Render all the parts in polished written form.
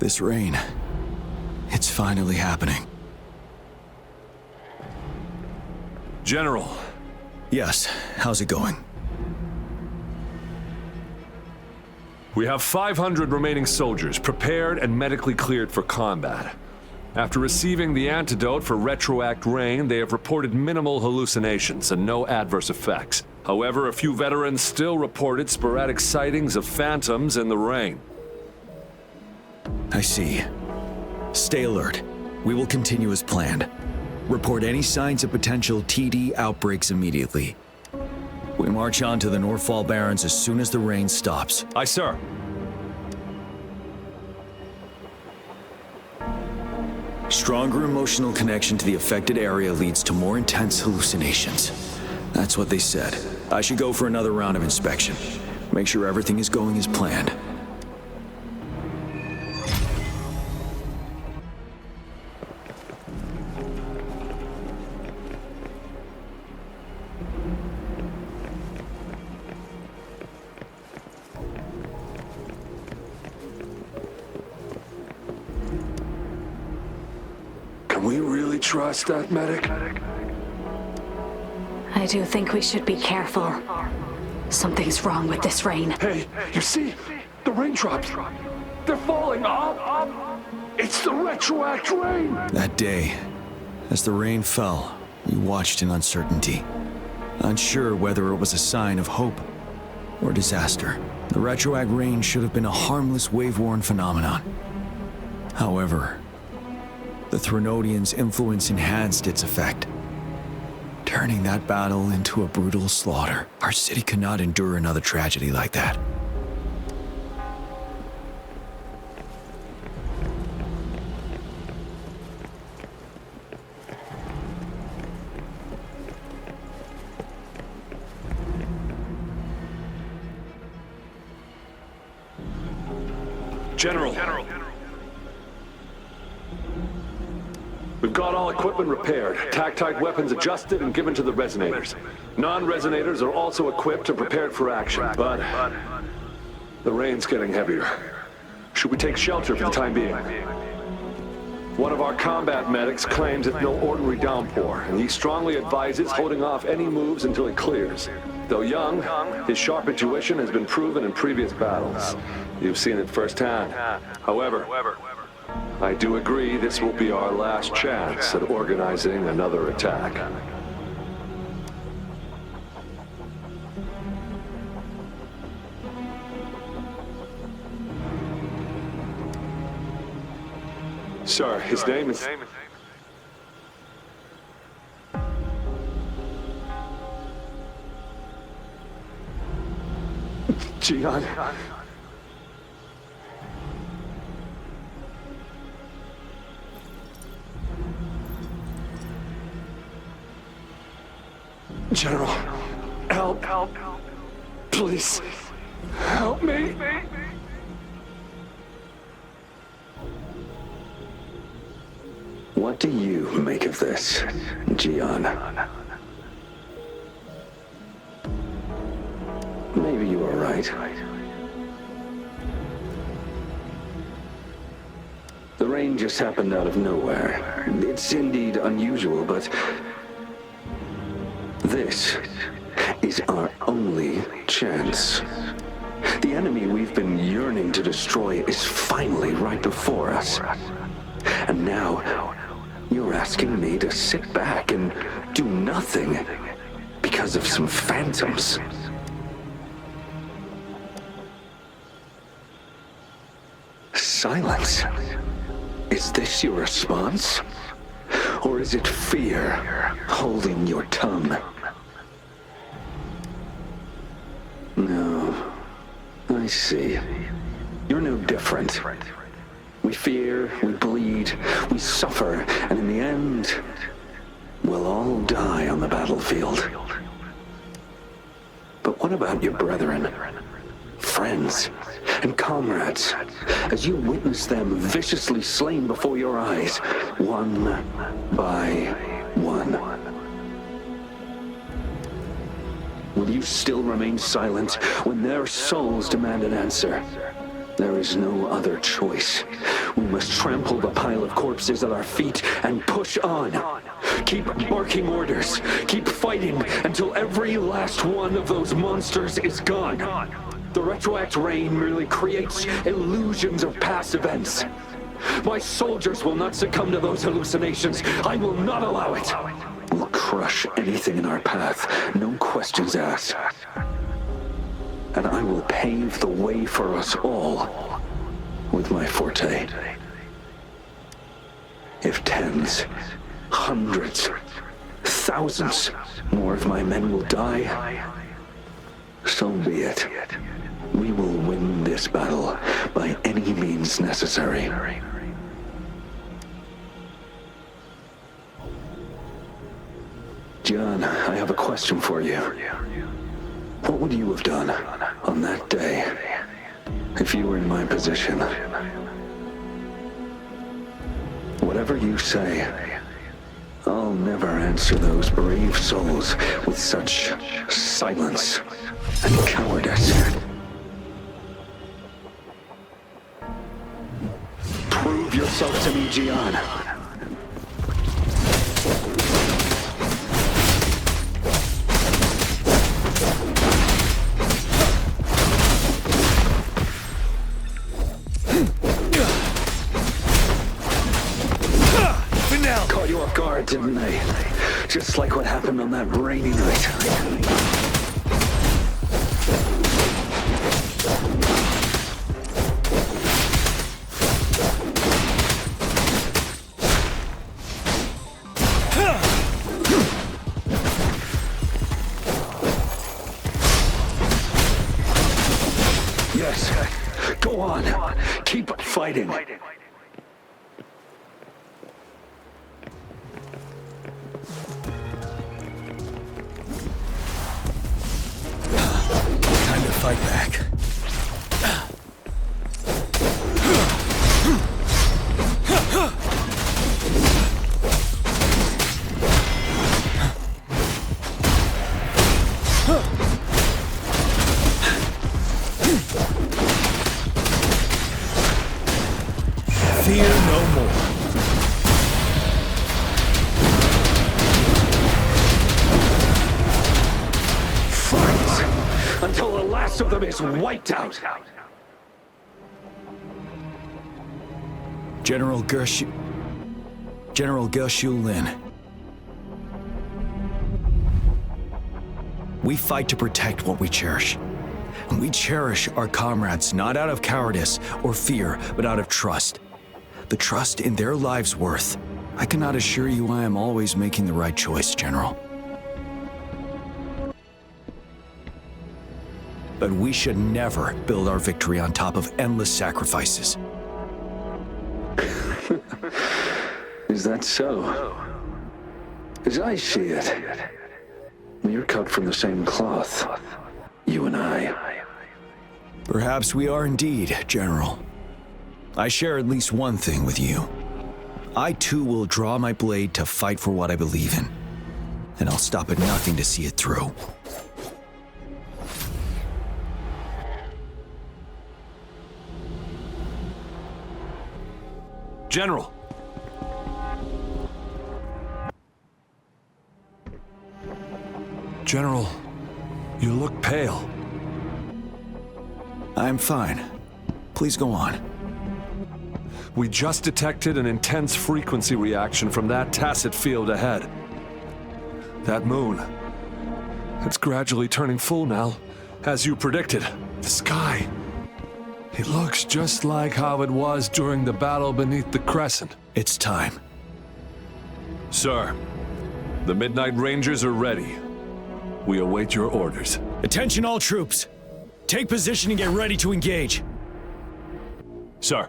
This rain, it's finally happening. General. Yes, how's it going? We have 500 remaining soldiers prepared and medically cleared for combat. After receiving the antidote for retroact rain, they have reported minimal hallucinations and no adverse effects. However, a few veterans still reported sporadic sightings of phantoms in the rain. I see. Stay alert. We will continue as planned. Report any signs of potential TD outbreaks immediately. We march on to the Northfall Barrens as soon as the rain stops. Aye, sir. Stronger emotional connection to the affected area leads to more intense hallucinations. That's what they said. I should go for another round of inspection. Make sure everything is going as planned. Can we really trust that medic? I do think we should be careful. Something's wrong with this rain. Hey, you see? The raindrops. They're falling up. It's the retroact rain. That day, as the rain fell, we watched in uncertainty, unsure whether it was a sign of hope or disaster. The retroact rain should have been a harmless wave-worn phenomenon. However, the Threnodians' influence enhanced its effect, turning that battle into a brutal slaughter. Our city cannot endure another tragedy like that. General. We've got all equipment repaired, tactite weapons adjusted and given to the resonators. Non-resonators are also equipped and prepared for action, but the rain's getting heavier. Should we take shelter for the time being? One of our combat medics claims it's no ordinary downpour, and he strongly advises holding off any moves until it clears. Though young, his sharp intuition has been proven in previous battles. You've seen it firsthand. However, I do agree this will be our last chance at organizing another attack. Sir, his name is... Gian. General, help. Please, help me. What do you make of this, Gian? Maybe you are right. The rain just happened out of nowhere. It's indeed unusual, but this is our only chance. The enemy we've been yearning to destroy is finally right before us. And now, you're asking me to sit back and do nothing because of some phantoms. Silence. Is this your response? Or is it fear holding your tongue? No, I see. You're no different. We fear, we bleed, we suffer, and in the end, we'll all die on the battlefield. But what about your brethren, friends, and comrades, as you witness them viciously slain before your eyes, one by one? Will you still remain silent when their souls demand an answer? There is no other choice. We must trample the pile of corpses at our feet and push on. Keep barking orders. Keep fighting until every last one of those monsters is gone. The retroact rain merely creates illusions of past events. My soldiers will not succumb to those hallucinations. I will not allow it. We'll crush anything in our path, no questions asked. And I will pave the way for us all with my forte. If tens, hundreds, thousands more of my men will die, so be it. We will win this battle by any means necessary. John, I have a question for you. What would you have done on that day if you were in my position? Whatever you say, I'll never answer those brave souls with such silence and cowardice. Prove yourself to me, Gian. Caught you off guard, didn't they? Just like what happened on that rainy night. Yes, go on. Keep fighting. Fight back. Fear no more. Until the last of them is wiped out. General Gershu Lin. We fight to protect what we cherish. And we cherish our comrades not out of cowardice or fear, but out of trust. The trust in their lives' worth. I cannot assure you I am always making the right choice, General. But we should never build our victory on top of endless sacrifices. Is that so? As I see it, we're cut from the same cloth, you and I. Perhaps we are indeed, General. I share at least one thing with you. I too will draw my blade to fight for what I believe in. And I'll stop at nothing to see it through. General! General, you look pale. I'm fine. Please go on. We just detected an intense frequency reaction from that tacit field ahead. That moon. It's gradually turning full now, as you predicted. The sky. It looks just like how it was during the battle beneath the crescent. It's time. Sir, the Midnight Rangers are ready. We await your orders. Attention all troops. Take position and get ready to engage. Sir.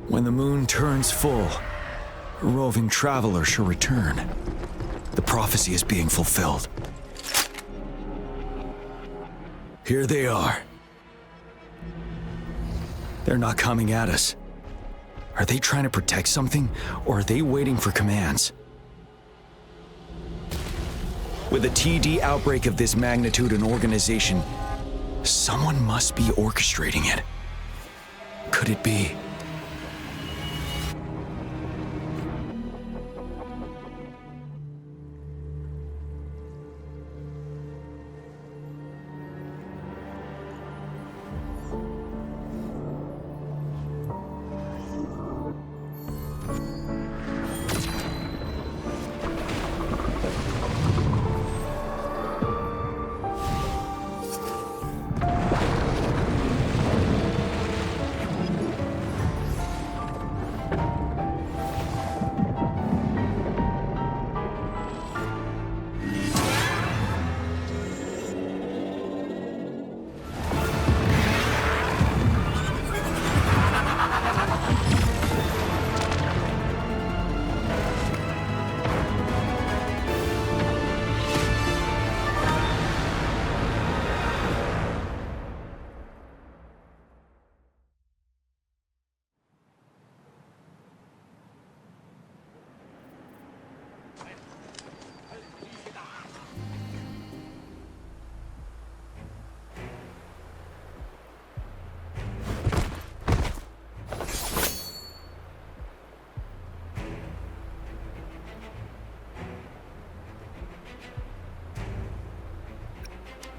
When the moon turns full, a roving traveler shall return. The prophecy is being fulfilled. Here they are. They're not coming at us. Are they trying to protect something, or are they waiting for commands? With a TD outbreak of this magnitude and organization, Someone must be orchestrating it. Could it be?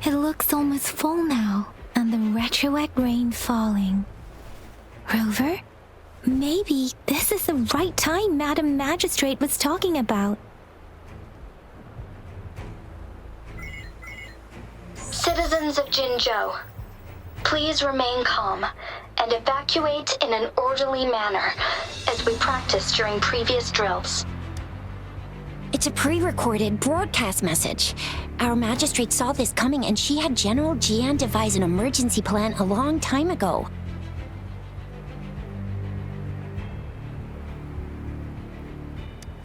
It looks almost full now, and the retroact rain falling. Rover? Maybe this is the right time Madam Magistrate was talking about. Citizens of Jinzhou, please remain calm and evacuate in an orderly manner, as we practiced during previous drills. It's a pre-recorded broadcast message. Our magistrate saw this coming and she had General Jian devise an emergency plan a long time ago.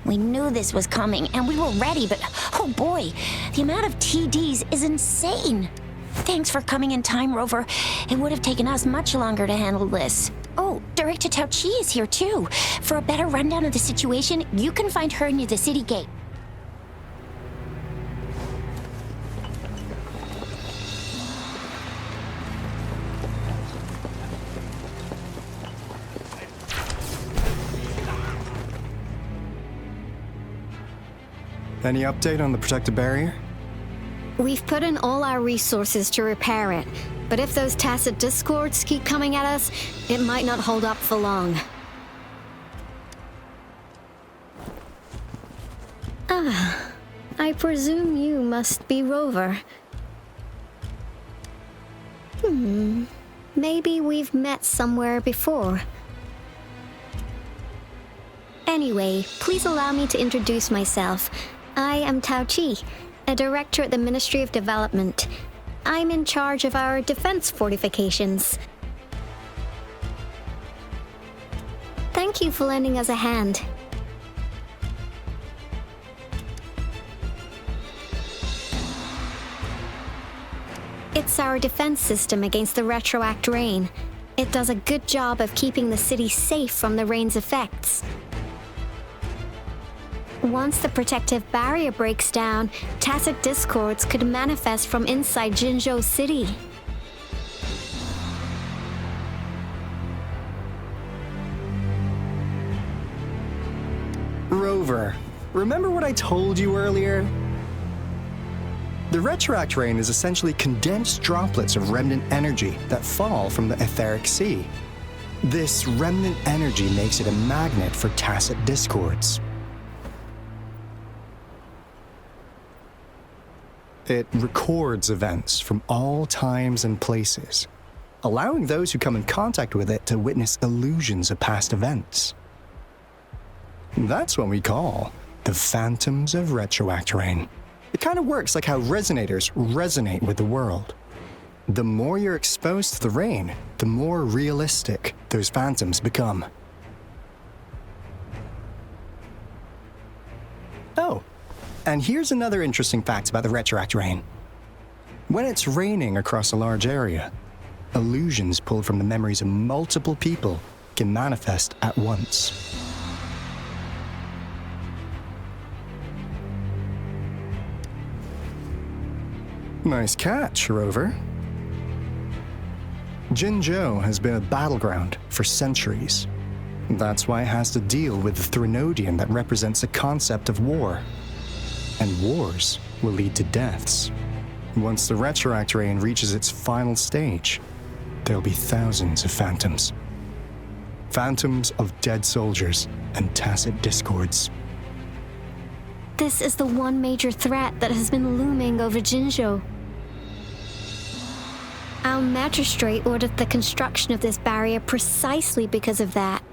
We knew this was coming and we were ready, but oh boy, the amount of TDs is insane. Thanks for coming in time, Rover. It would have taken us much longer to handle this. Oh, Director Tao Chi is here too. For a better rundown of the situation, you can find her near the city gate. Any update on the protective barrier? We've put in all our resources to repair it, but if those tacit discords keep coming at us, it might not hold up for long. Ah, I presume you must be Rover. Maybe we've met somewhere before. Anyway, please allow me to introduce myself. I am Tao Chi, a director at the Ministry of Development. I'm in charge of our defense fortifications. Thank you for lending us a hand. It's our defense system against the retroact rain. It does a good job of keeping the city safe from the rain's effects. Once the protective barrier breaks down, tacit discords could manifest from inside Jinzhou City. Rover, remember what I told you earlier? The retroact rain is essentially condensed droplets of remnant energy that fall from the etheric sea. This remnant energy makes it a magnet for tacit discords. It records events from all times and places, allowing those who come in contact with it to witness illusions of past events. That's what we call the phantoms of retroact rain. It kind of works like how resonators resonate with the world. The more you're exposed to the rain, the more realistic those phantoms become. Oh, and here's another interesting fact about the retroact rain. When it's raining across a large area, illusions pulled from the memories of multiple people can manifest at once. Nice catch, Rover. Jinzhou has been a battleground for centuries. That's why it has to deal with the Threnodian that represents the concept of war. And wars will lead to deaths. Once the Retroact Rain reaches its final stage, there'll be thousands of phantoms. Phantoms of dead soldiers and tacit discords. This is the one major threat that has been looming over Jinzhou. Our magistrate ordered the construction of this barrier precisely because of that.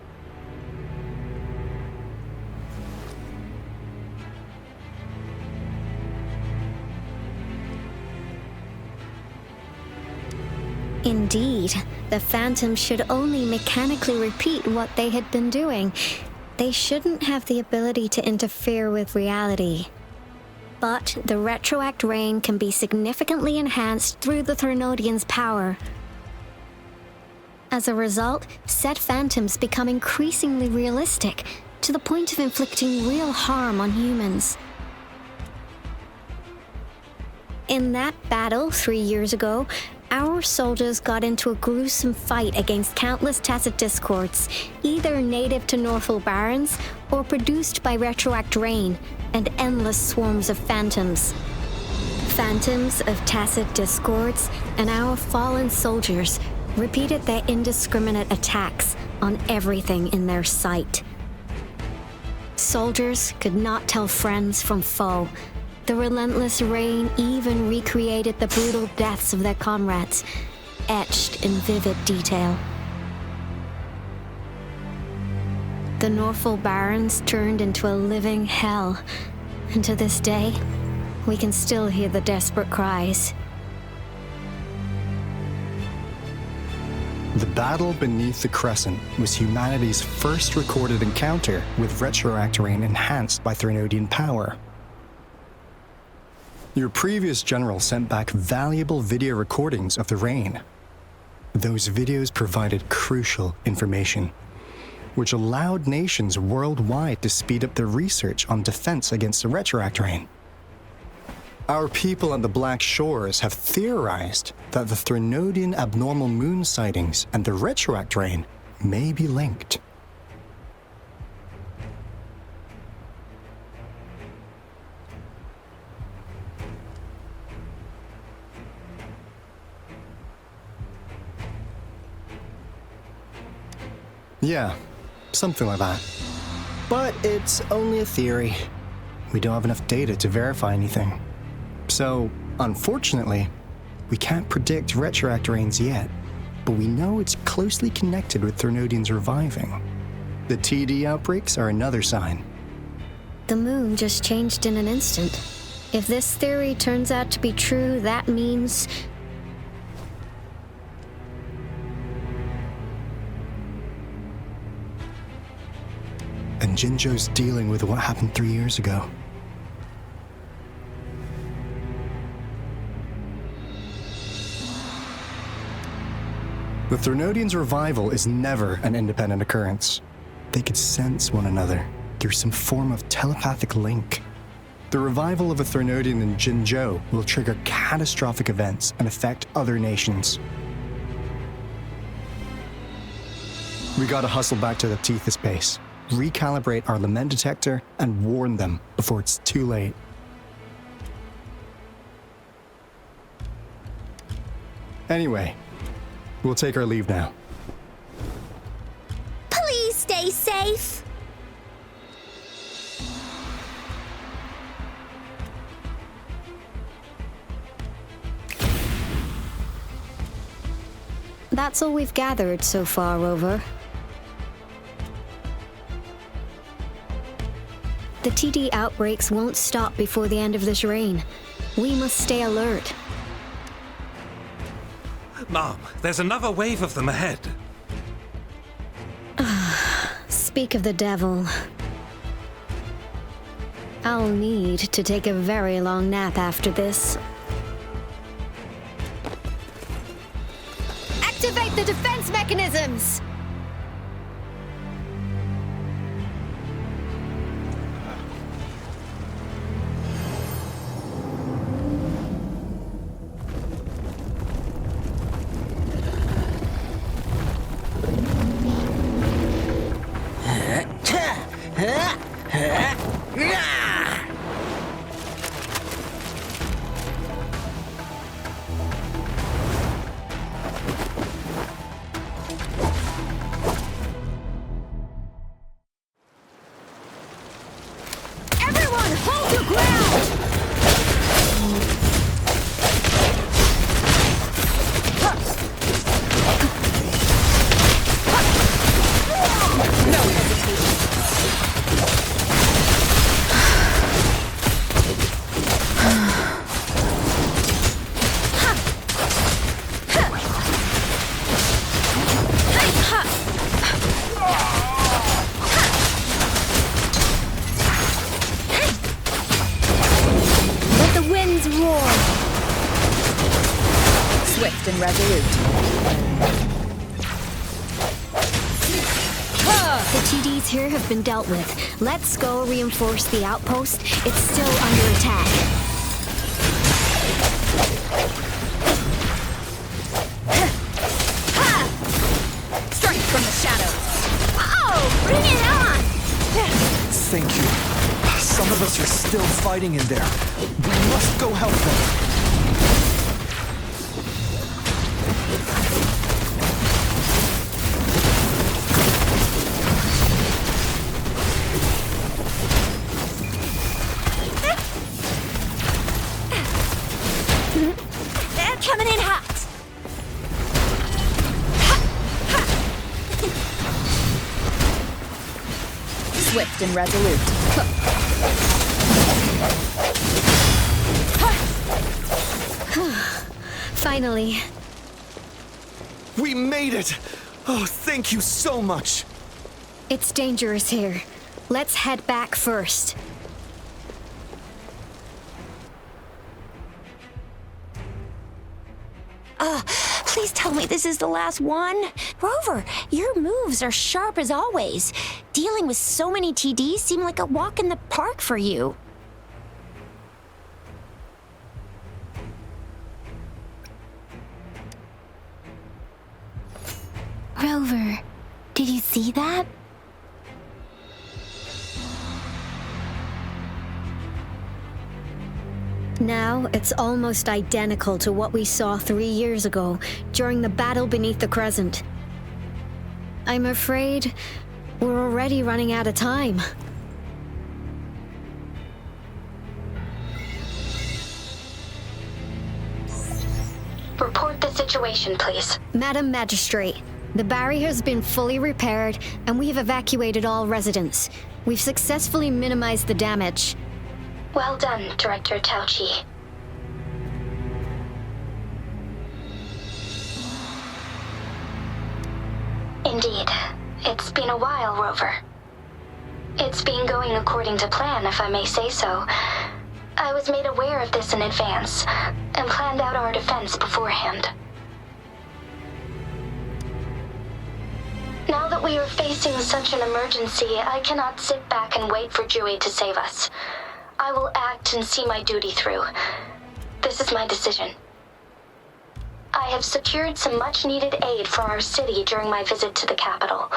Indeed, the Phantoms should only mechanically repeat what they had been doing. They shouldn't have the ability to interfere with reality. But the Retroact Rain can be significantly enhanced through the Threnodian's power. As a result, said Phantoms become increasingly realistic, to the point of inflicting real harm on humans. In that battle 3 years ago, our soldiers got into a gruesome fight against countless tacit discords, either native to Northal Barrens or produced by Retroact Rain and endless swarms of phantoms. Phantoms of tacit discords and our fallen soldiers repeated their indiscriminate attacks on everything in their sight. Soldiers could not tell friends from foe. The relentless rain even recreated the brutal deaths of their comrades, etched in vivid detail. The Northal Barrens turned into a living hell, and to this day, we can still hear the desperate cries. The battle beneath the Crescent was humanity's first recorded encounter with Retroact Rain enhanced by Threnodian power. Your previous general sent back valuable video recordings of the rain. Those videos provided crucial information, which allowed nations worldwide to speed up their research on defense against the Retroact Rain. Our people on the Black Shores have theorized that the Threnodian abnormal moon sightings and the Retroact Rain may be linked. Yeah, something like that. But it's only a theory. We don't have enough data to verify anything. So, unfortunately, we can't predict Retroact Rains yet, but we know it's closely connected with Threnodians reviving. The TD outbreaks are another sign. The moon just changed in an instant. If this theory turns out to be true, that means... And Jinzhou's dealing with what happened 3 years ago. The Threnodians' revival is never an independent occurrence. They could sense one another through some form of telepathic link. The revival of a Threnodian in Jinzhou will trigger catastrophic events and affect other nations. We gotta hustle back to the Tethys base, recalibrate our lament detector, and warn them before it's too late. Anyway, we'll take our leave now. Please stay safe. That's all we've gathered so far, Rover. The TD outbreaks won't stop before the end of this reign. We must stay alert. Mom, there's another wave of them ahead. Speak of the devil. I'll need to take a very long nap after this. Activate the defense mechanisms! Everyone, hold your ground! No hesitation. Let the winds roar. Swift and resolute. The TDs here have been dealt with. Let's go reinforce the outpost. It's still under attack. Strike from the shadows. Oh, bring it on! Thank you. Some of us are still fighting in there. We must go help them. They're coming in hot. Swift and resolute. Finally. We made it! Oh, thank you so much! It's dangerous here. Let's head back first. Please tell me this is the last one. Rover, your moves are sharp as always. Dealing with so many TDs seemed like a walk in the park for you. Rover, did you see that? Now, it's almost identical to what we saw 3 years ago, during the battle beneath the Crescent. I'm afraid we're already running out of time. Report the situation, please. Madam Magistrate, the barrier has been fully repaired, and we have evacuated all residents. We've successfully minimized the damage. Well done, Director Tauchi. Indeed. It's been a while, Rover. It's been going according to plan, if I may say so. I was made aware of this in advance, and planned out our defense beforehand. Now that we are facing such an emergency, I cannot sit back and wait for Jui to save us. I will act and see my duty through. This is my decision. I have secured some much-needed aid for our city during my visit to the capital.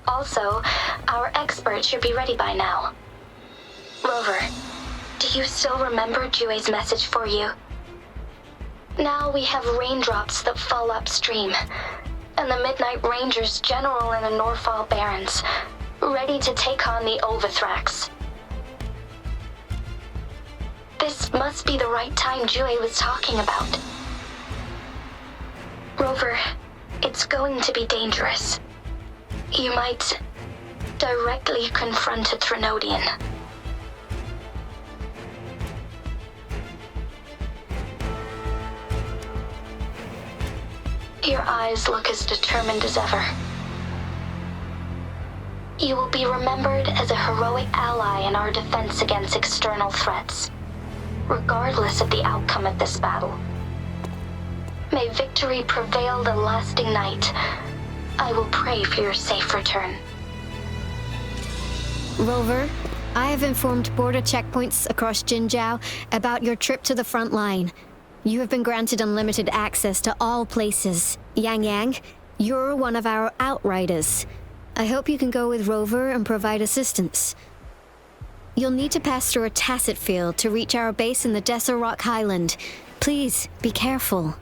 Also, our expert should be ready by now. Rover, do you still remember Jue's message for you? Now we have raindrops that fall upstream, and the Midnight Rangers General in the Norfall Barrens, ready to take on the Overthrax. This must be the right time Jue was talking about. Rover, it's going to be dangerous. You might directly confront a Trinodian. Your eyes look as determined as ever. You will be remembered as a heroic ally in our defense against external threats, regardless of the outcome of this battle. May victory prevail the lasting night. I will pray for your safe return. Rover, I have informed border checkpoints across Jinzhou about your trip to the front line. You have been granted unlimited access to all places. Yang Yang, you're one of our outriders. I hope you can go with Rover and provide assistance. You'll need to pass through a tacit field to reach our base in the Desert Rock Highland. Please, be careful.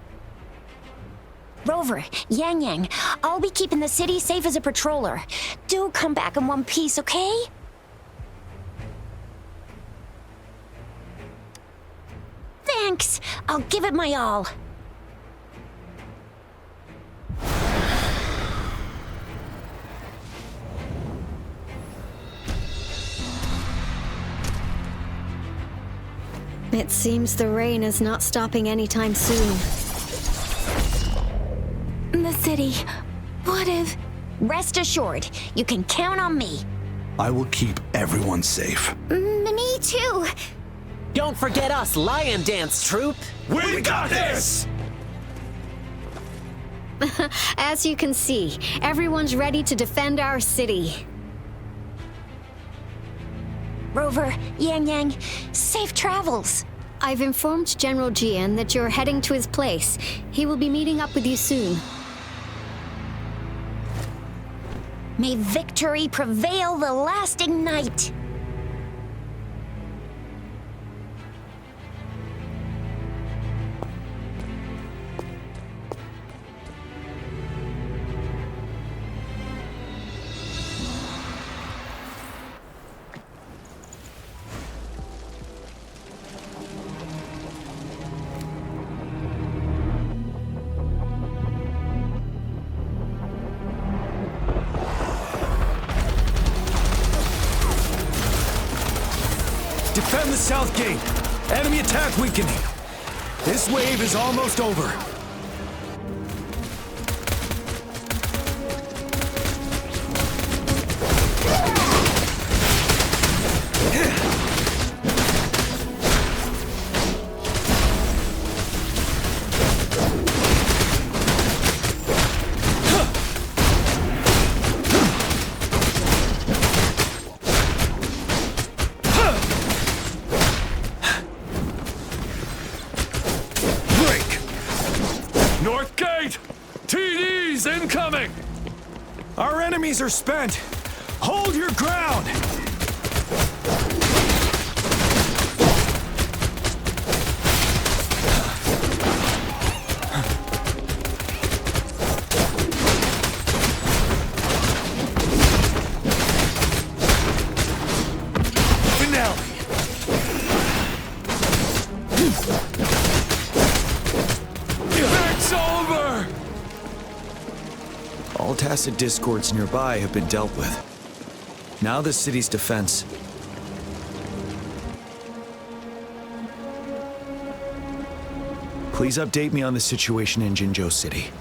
Rover, Yang Yang, I'll be keeping the city safe as a patroller. Do come back in one piece, okay? Thanks! I'll give it my all. It seems the rain is not stopping anytime soon. The city. What if... Rest assured, you can count on me. I will keep everyone safe. Me too. Don't forget us, Lion Dance Troop! We got this! As you can see, everyone's ready to defend our city. Rover, Yang Yang, safe travels. I've informed General Jian that you're heading to his place. He will be meeting up with you soon. May victory prevail the lasting night. Defend the south gate. Enemy attack weakening. This wave is almost over. North Gate! TDs incoming! Our enemies are spent. Hold your ground. It's over! All tacit discords nearby have been dealt with. Now the city's defense. Please update me on the situation in Jinzhou City.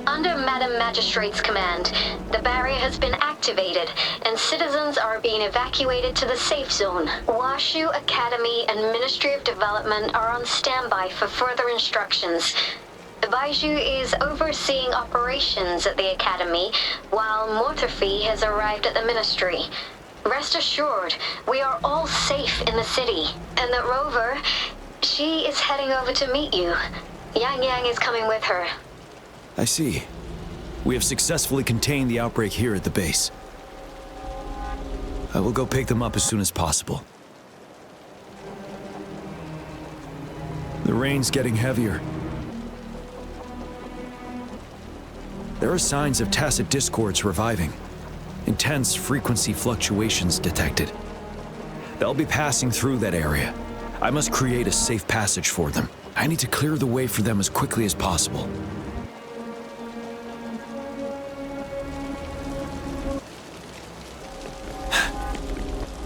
Under Madam Magistrate's command, the barrier has been activated, and citizens are being evacuated to the safe zone. Washu Academy and Ministry of Development are on standby for further instructions. Baiju is overseeing operations at the Academy, while Mortherfee has arrived at the Ministry. Rest assured, we are all safe in the city, and that Rover, she is heading over to meet you. Yang Yang is coming with her. I see. We have successfully contained the outbreak here at the base. I will go pick them up as soon as possible. The rain's getting heavier. There are signs of tacit discords reviving. Intense frequency fluctuations detected. They'll be passing through that area. I must create a safe passage for them. I need to clear the way for them as quickly as possible.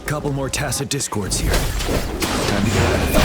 Couple more tacit discords here. Time to get out of here.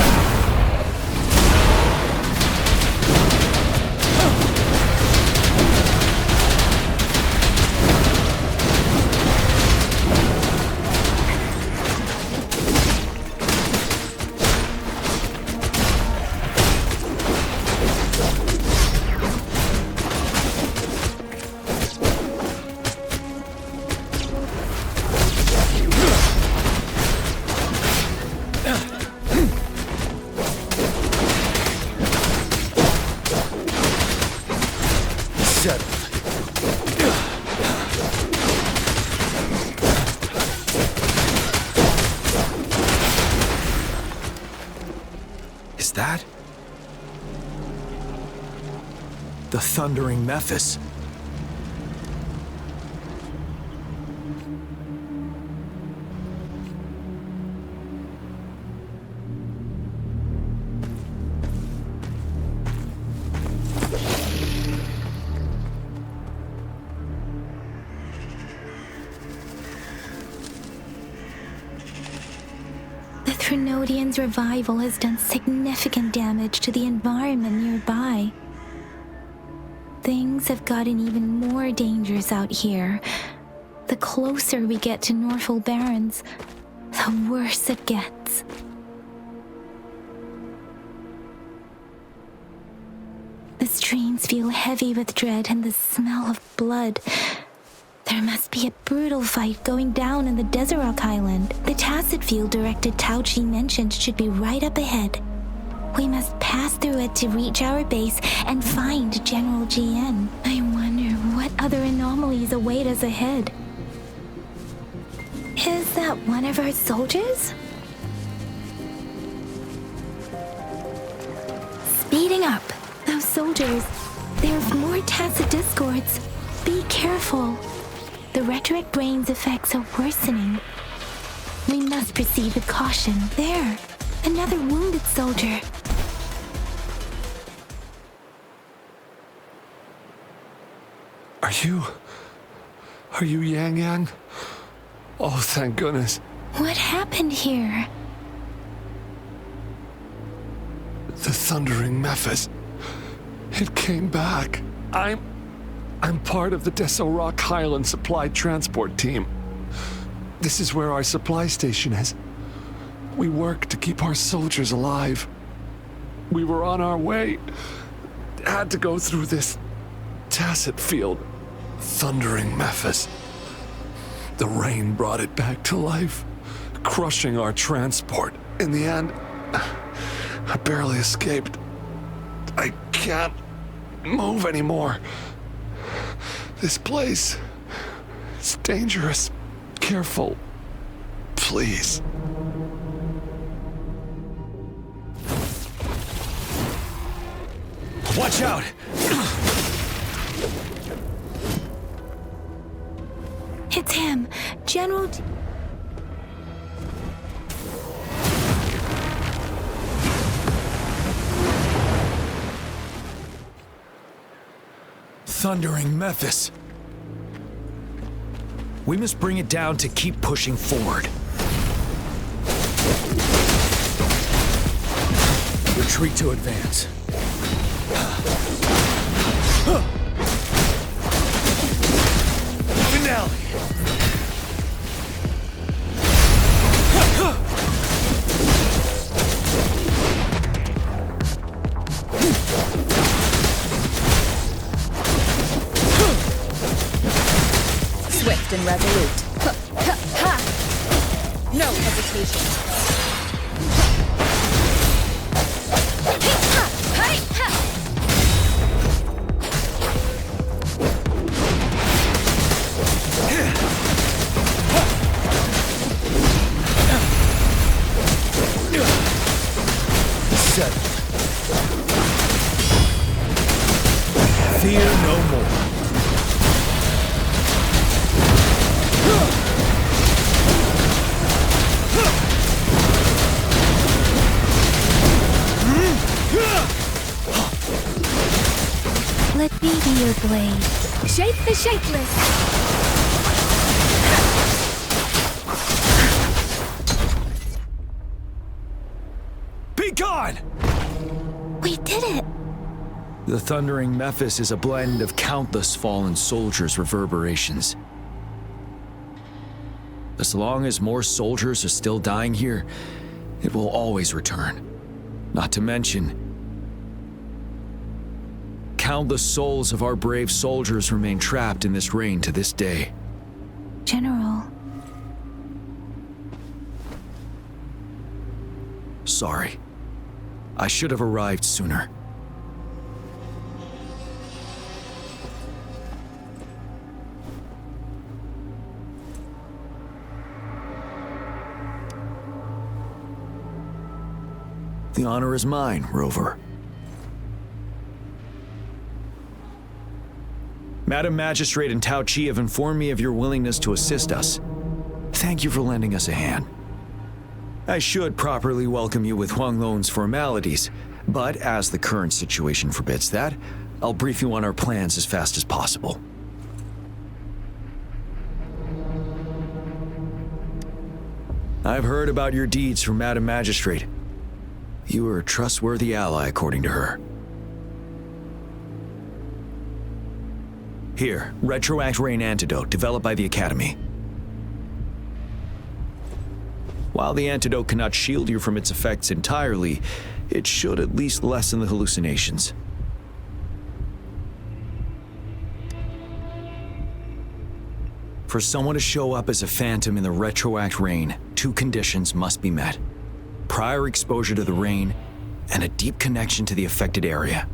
Is that... the Thundering Mephis? The Trinodian's revival has done significant damage to the environment nearby. Things have gotten even more dangerous out here. The closer we get to Norfolk Barrens, the worse it gets. The streams feel heavy with dread and the smell of blood. There must be a brutal fight going down in the Desert Rock Island. The Tacit Field Director Tao Chi mentioned should be right up ahead. We must pass through it to reach our base and find General GN. I wonder what other anomalies await us ahead. Is that one of our soldiers? Speeding up. Those soldiers, there's more Tacit discords. Be careful. The retroact brain's effects are worsening. We must proceed with caution. There, another wounded soldier. Are you Yang Yang? Oh, thank goodness. What happened here? The Thundering Mephis. It came back. I'm part of the Deso Rock Highland Supply Transport Team. This is where our supply station is. We work to keep our soldiers alive. We were on our way. Had to go through this Tacit Field. Thundering Mephis. The rain brought it back to life, crushing our transport. In the end, I barely escaped. I can't move anymore. This place is dangerous. Careful, please. Watch out! It's him, General... Thundering Mephis. We must bring it down to keep pushing forward. Retreat to advance. Finale! Swift and resolute. No hesitation. Fear no more. Let me be your blade. Shape the shapeless. Be gone! We did it! The Thundering Mephis is a blend of countless fallen soldiers' reverberations. As long as more soldiers are still dying here, it will always return. Not to mention, countless souls of our brave soldiers remain trapped in this rain to this day. General. Sorry. I should have arrived sooner. The honor is mine, Rover. Madam Magistrate and Tao Chi have informed me of your willingness to assist us. Thank you for lending us a hand. I should properly welcome you with Huang Lon's formalities, but as the current situation forbids that, I'll brief you on our plans as fast as possible. I've heard about your deeds from Madam Magistrate. You are a trustworthy ally, according to her. Here, Retroact Rain Antidote, developed by the Academy. While the antidote cannot shield you from its effects entirely, it should at least lessen the hallucinations. For someone to show up as a phantom in the Retroact Rain, 2 conditions must be met. Prior exposure to the rain, and a deep connection to the affected area.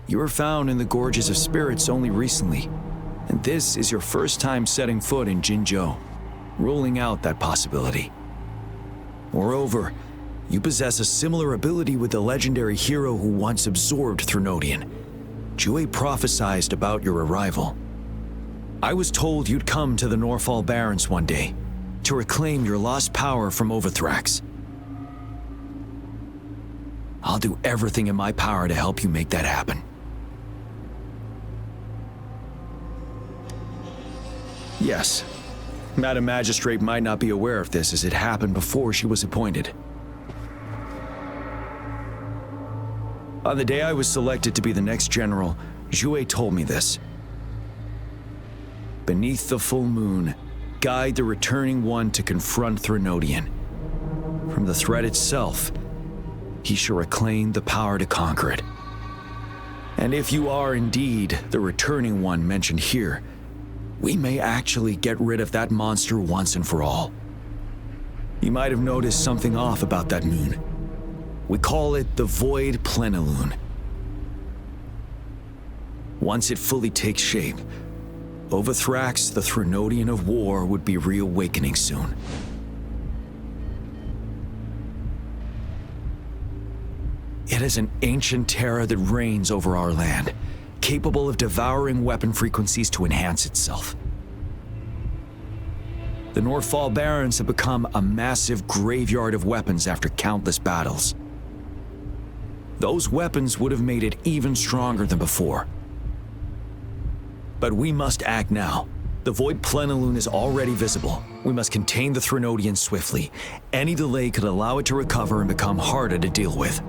You were found in the Gorges of Spirits only recently, and this is your first time setting foot in Jinzhou, ruling out that possibility. Moreover, you possess a similar ability with the legendary hero who once absorbed Threnodian. Jue prophesied about your arrival. I was told you'd come to the Norfall Barrens one day, to reclaim your lost power from Overthrax. I'll do everything in my power to help you make that happen. Yes, Madam Magistrate might not be aware of this as it happened before she was appointed. On the day I was selected to be the next general, Jue told me this. Beneath the full moon, guide the returning one to confront Threnodian. From the threat itself, he shall reclaim the power to conquer it. And if you are indeed the returning one mentioned here, we may actually get rid of that monster once and for all. You might have noticed something off about that moon. We call it the Void Plenilune. Once it fully takes shape, Overthrax, the Threnodian of War, would be reawakening soon. It is an ancient terror that reigns over our land, capable of devouring weapon frequencies to enhance itself. The Norfall Barrens have become a massive graveyard of weapons after countless battles. Those weapons would have made it even stronger than before. But we must act now. The Void Plenilune is already visible. We must contain the Threnodian swiftly. Any delay could allow it to recover and become harder to deal with.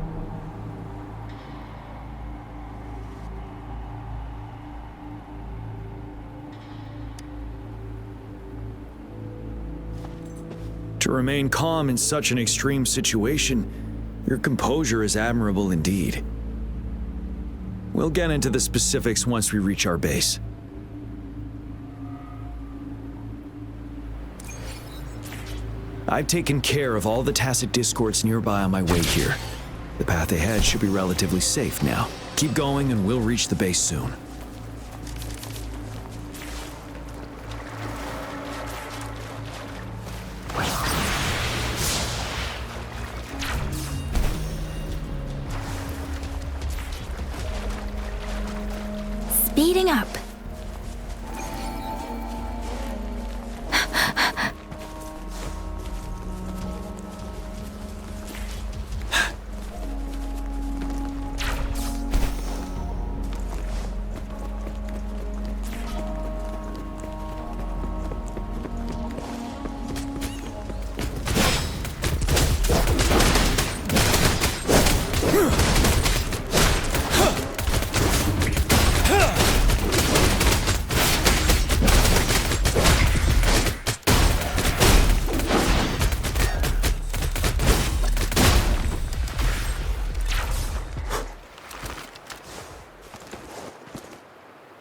To remain calm in such an extreme situation, your composure is admirable indeed. We'll get into the specifics once we reach our base. I've taken care of all the tacit discords nearby on my way here. The path ahead should be relatively safe now. Keep going and we'll reach the base soon. Speeding up.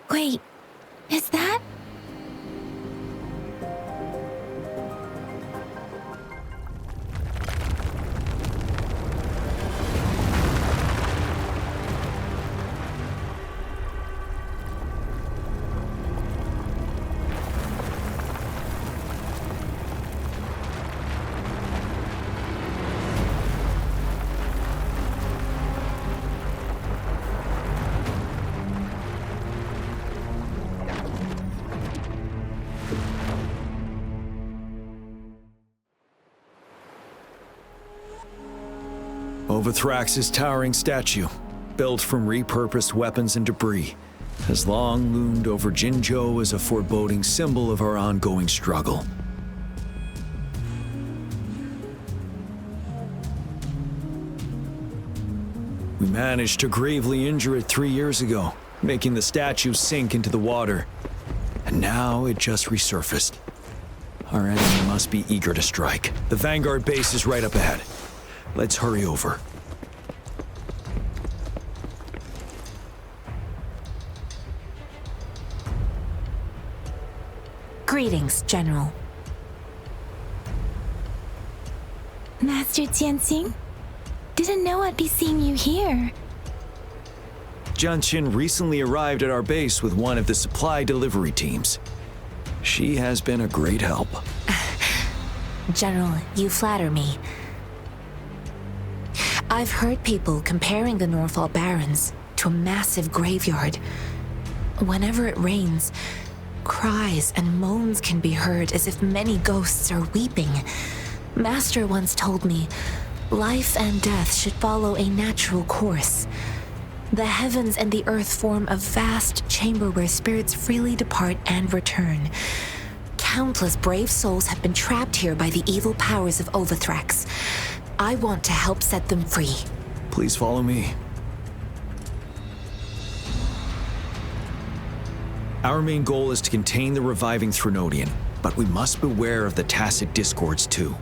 Wait, is that? Overthrax's towering statue, built from repurposed weapons and debris, has long loomed over Jinzhou as a foreboding symbol of our ongoing struggle. We managed to gravely injure it 3 years ago, making the statue sink into the water. And now it just resurfaced. Our enemy must be eager to strike. The Vanguard base is right up ahead. Let's hurry over. Greetings, General. Master Jianxing? Didn't know I'd be seeing you here. Jianqin recently arrived at our base with one of the supply delivery teams. She has been a great help. General, you flatter me. I've heard people comparing the Norfall Barrens to a massive graveyard. Whenever it rains, cries and moans can be heard as if many ghosts are weeping. Master once told me, life and death should follow a natural course. The heavens and the earth form a vast chamber where spirits freely depart and return. Countless brave souls have been trapped here by the evil powers of Overthrax. I want to help set them free. Please follow me. Our main goal is to contain the reviving Threnodian, but we must beware of the tacit discords too.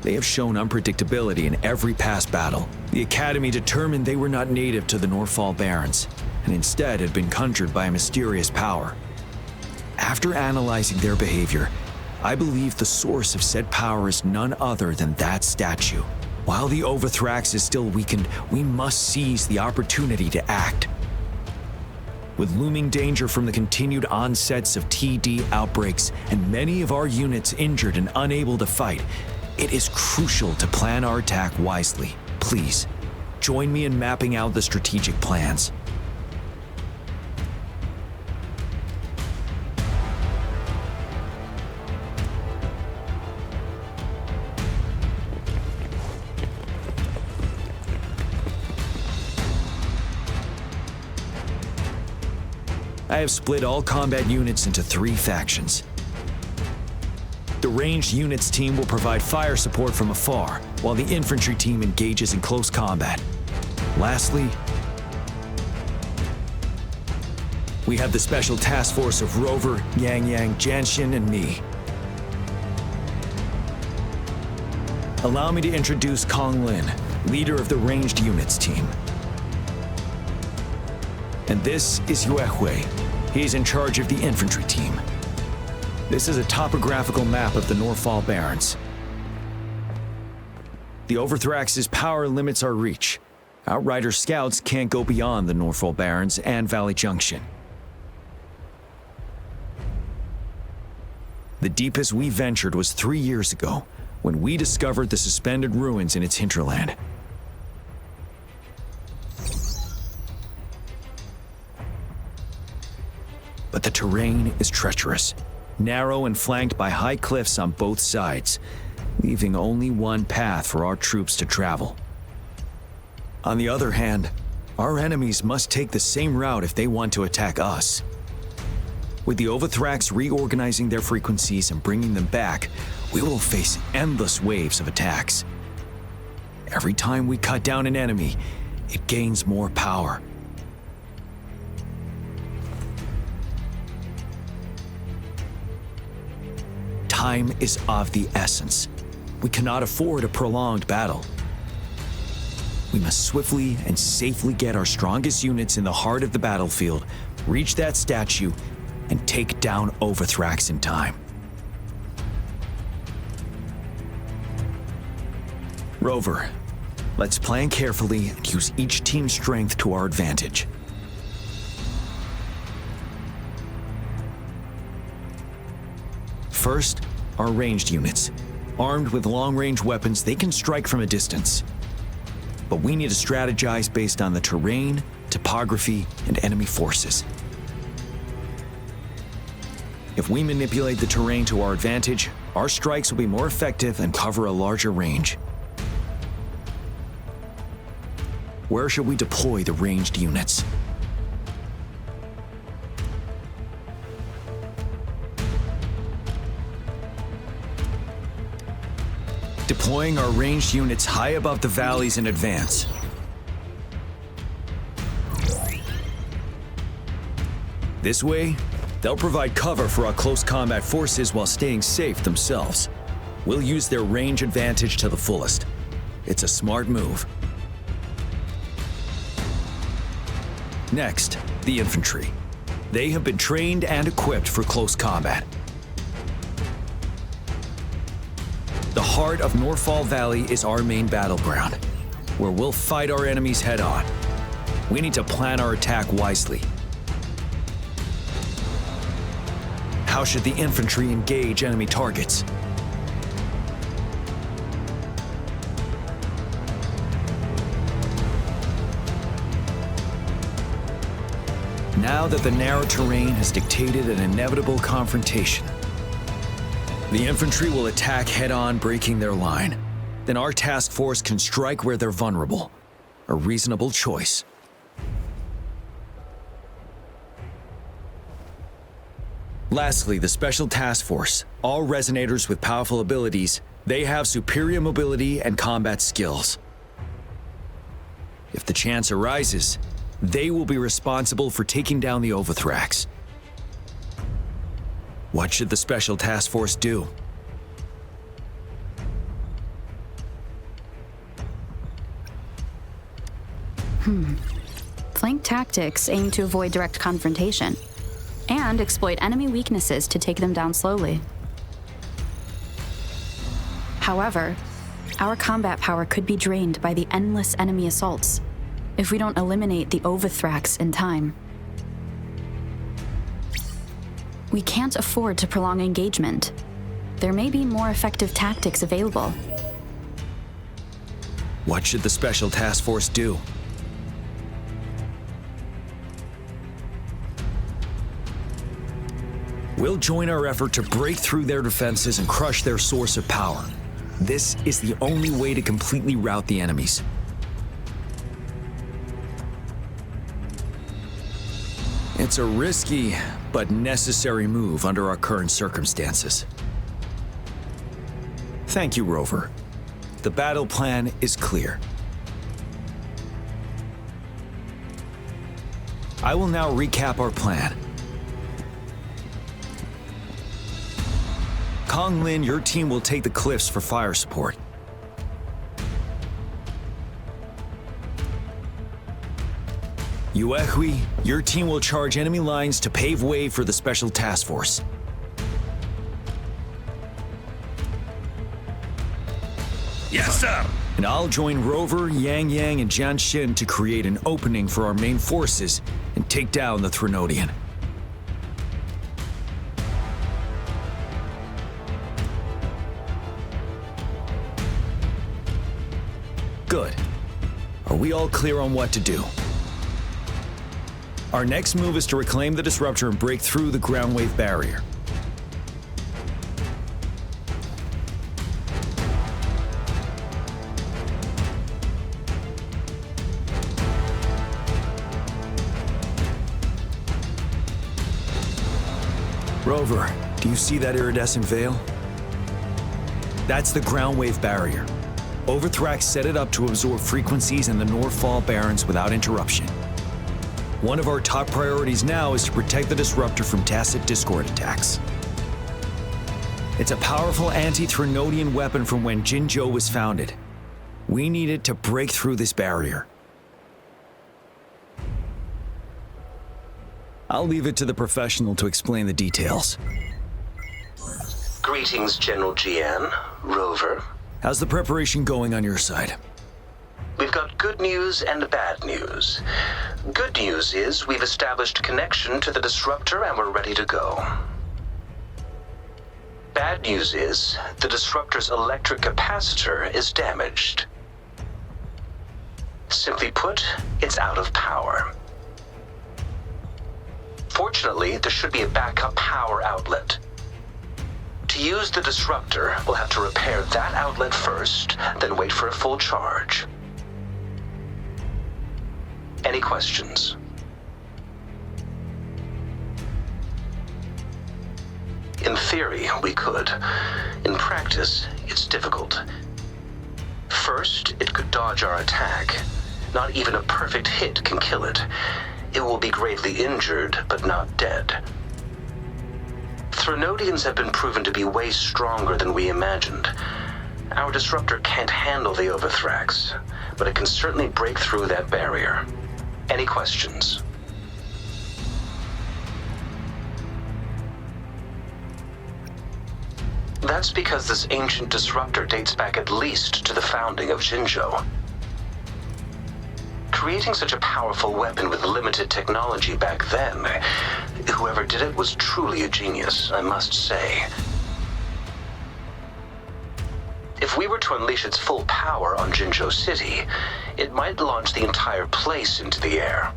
They have shown unpredictability in every past battle. The Academy determined they were not native to the Norfall Barrens, and instead had been conjured by a mysterious power. After analyzing their behavior, I believe the source of said power is none other than that statue. While the Overthrax is still weakened, we must seize the opportunity to act. With looming danger from the continued onsets of TD outbreaks and many of our units injured and unable to fight, it is crucial to plan our attack wisely. Please, join me in mapping out the strategic plans. I have split all combat units into 3 factions. The ranged units team will provide fire support from afar, while the infantry team engages in close combat. Lastly, we have the special task force of Rover, Yang Yang, Jianxin, and me. Allow me to introduce Kong Lin, leader of the ranged units team. And this is Yue Hui. He's in charge of the infantry team. This is a topographical map of the Norfall Barrens. The Overthrax's power limits our reach. Outrider scouts can't go beyond the Norfall Barrens and Valley Junction. The deepest we ventured was 3 years ago, when we discovered the suspended ruins in its hinterland. But the terrain is treacherous, narrow and flanked by high cliffs on both sides, leaving only one path for our troops to travel. On the other hand, our enemies must take the same route if they want to attack us. With the Overthrax reorganizing their frequencies and bringing them back, we will face endless waves of attacks. Every time we cut down an enemy, it gains more power. Time is of the essence. We cannot afford a prolonged battle. We must swiftly and safely get our strongest units in the heart of the battlefield, reach that statue, and take down Overthrax in time. Rover, let's plan carefully and use each team's strength to our advantage. First, our ranged units. Armed with long-range weapons, they can strike from a distance. But we need to strategize based on the terrain, topography, and enemy forces. If we manipulate the terrain to our advantage, our strikes will be more effective and cover a larger range. Where should we deploy the ranged units? Deploying our ranged units high above the valleys in advance. This way, they'll provide cover for our close combat forces while staying safe themselves. We'll use their range advantage to the fullest. It's a smart move. Next, the infantry. They have been trained and equipped for close combat. The heart of Norfall Valley is our main battleground, where we'll fight our enemies head-on. We need to plan our attack wisely. How should the infantry engage enemy targets? Now that the narrow terrain has dictated an inevitable confrontation, the infantry will attack head-on, breaking their line. Then our task force can strike where they're vulnerable. A reasonable choice. Lastly, the Special Task Force. All resonators with powerful abilities, they have superior mobility and combat skills. If the chance arises, they will be responsible for taking down the Overthrax. What should the Special Task Force do? Flank tactics aim to avoid direct confrontation and exploit enemy weaknesses to take them down slowly. However, our combat power could be drained by the endless enemy assaults if we don't eliminate the Overthrax in time. We can't afford to prolong engagement. There may be more effective tactics available. What should the Special Task Force do? We'll join our effort to break through their defenses and crush their source of power. This is the only way to completely rout the enemies. It's a risky but necessary move under our current circumstances. Thank you, Rover. The battle plan is clear. I will now recap our plan. Kong Lin, your team will take the cliffs for fire support. Yuehui, your team will charge enemy lines to pave way for the Special Task Force. Yes, sir! And I'll join Rover, Yang Yang, and Jian Xin to create an opening for our main forces and take down the Threnodian. Good. Are we all clear on what to do? Our next move is to reclaim the disruptor and break through the ground wave barrier. Rover, do you see that iridescent veil? That's the ground wave barrier. Overthrax set it up to absorb frequencies in the Norfall Barrens without interruption. One of our top priorities now is to protect the disruptor from tacit discord attacks. It's a powerful anti-Threnodian weapon from when Jinzhou was founded. We need it to break through this barrier. I'll leave it to the professional to explain the details. Greetings, General Jian, Rover. How's the preparation going on your side? We've got good news and bad news. Good news is we've established connection to the disruptor and we're ready to go. Bad news is the disruptor's electric capacitor is damaged. Simply put, it's out of power. Fortunately, there should be a backup power outlet. To use the disruptor, we'll have to repair that outlet first, then wait for a full charge. Any questions? In theory, we could. In practice, it's difficult. First, it could dodge our attack. Not even a perfect hit can kill it. It will be gravely injured, but not dead. Threnodians have been proven to be way stronger than we imagined. Our disruptor can't handle the Overthrax, but it can certainly break through that barrier. Any questions? That's because this ancient disruptor dates back at least to the founding of Jinzhou. Creating such a powerful weapon with limited technology back then, whoever did it was truly a genius, I must say. If we were to unleash its full power on Jinzhou City, it might launch the entire place into the air.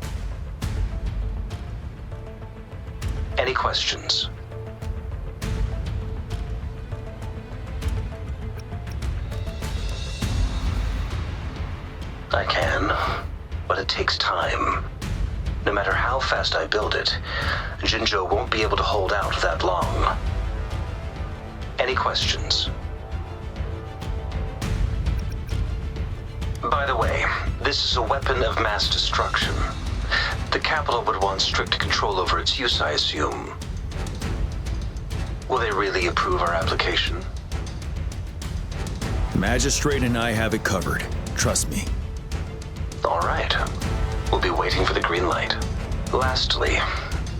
Any questions? I can, but it takes time. No matter how fast I build it, Jinzhou won't be able to hold out that long. Any questions? By the way, this is a weapon of mass destruction. The capital would want strict control over its use, I assume. Will they really approve our application? Magistrate and I have it covered. Trust me. All right. We'll be waiting for the green light. Lastly,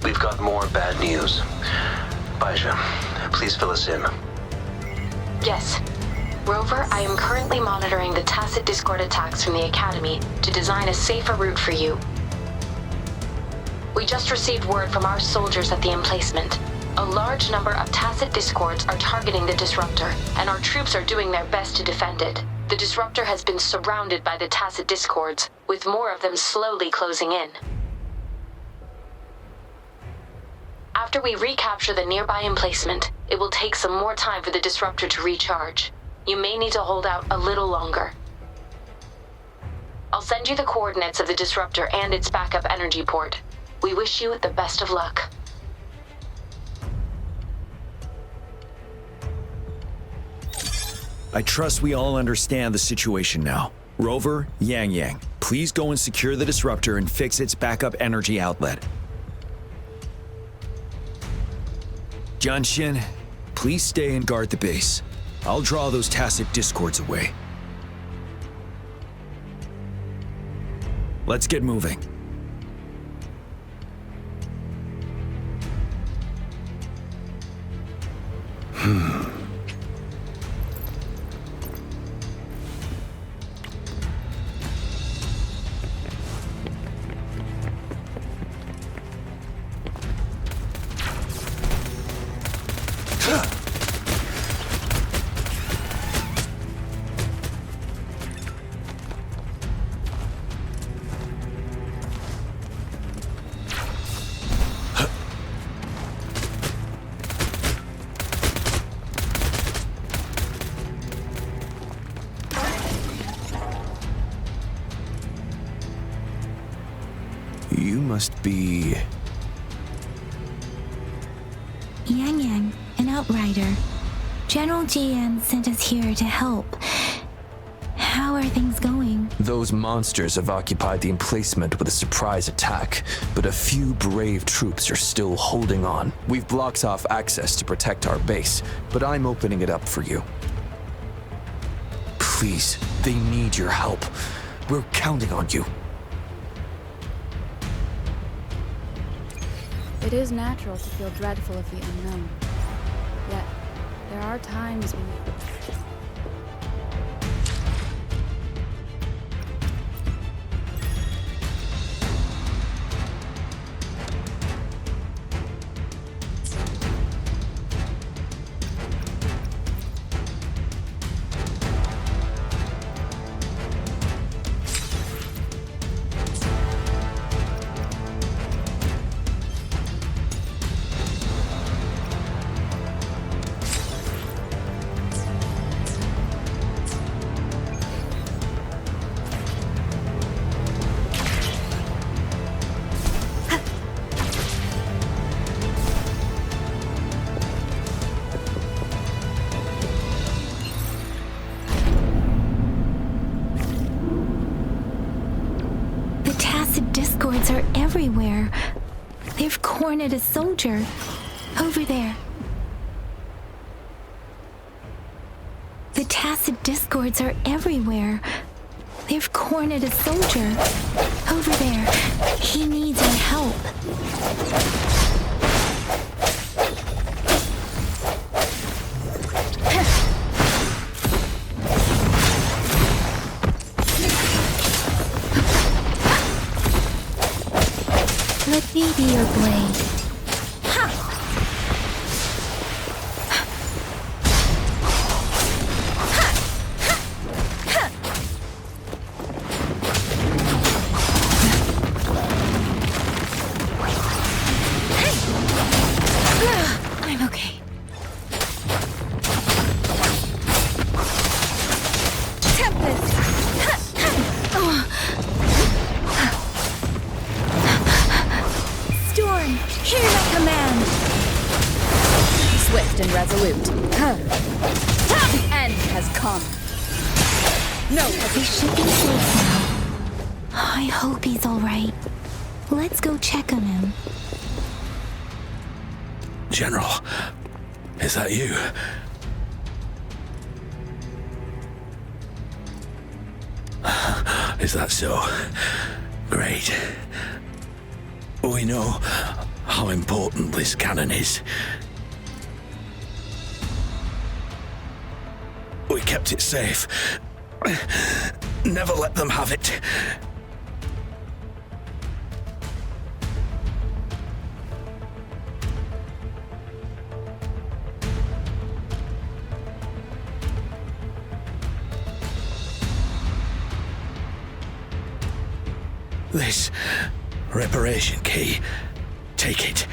we've got more bad news. Baija, please fill us in. Yes. Rover, I am currently monitoring the Tacit Discord attacks from the Academy to design a safer route for you. We just received word from our soldiers at the emplacement. A large number of Tacit Discords are targeting the Disruptor, and our troops are doing their best to defend it. The Disruptor has been surrounded by the Tacit Discords, with more of them slowly closing in. After we recapture the nearby emplacement, it will take some more time for the Disruptor to recharge. You may need to hold out a little longer. I'll send you the coordinates of the Disruptor and its backup energy port. We wish you the best of luck. I trust we all understand the situation now. Rover, Yang, please go and secure the Disruptor and fix its backup energy outlet. Jianxin, please stay and guard the base. I'll draw those Tacit Discords away. Let's get moving. You must be... Yang, an outrider. General GN sent us here to help. How are things going? Those monsters have occupied the emplacement with a surprise attack, but a few brave troops are still holding on. We've blocked off access to protect our base, but I'm opening it up for you. Please, they need your help. We're counting on you. It is natural to feel dreadful of the unknown. Yet, there are times when... everywhere. They've cornered a soldier. Over there. The tacit discords are everywhere. They've cornered a soldier. Over there. He needs our help. Let me be your blade. I'm okay. Tempest! Storm, hear my command! Swift and resolute. The end has come. No We should be safe now. I hope he's all right. Let's go check on him. General, is that you? Is that so? Great. We know how important this cannon is. We kept it safe. Never let them have it. This reparation key. Take it.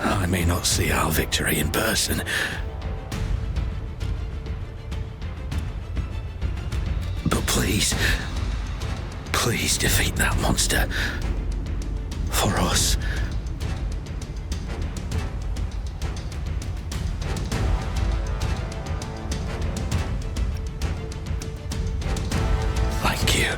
I may not see our victory in person, but please defeat that monster. For us. Thank you.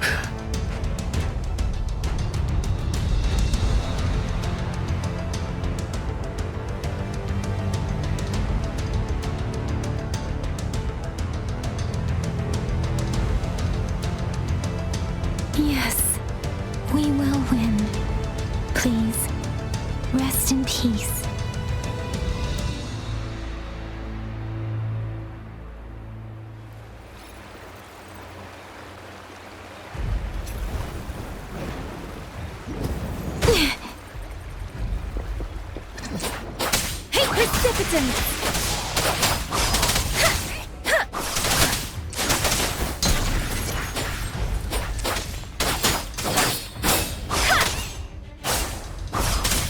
Yes, we will win. Please, rest in peace. Hey, precipitant!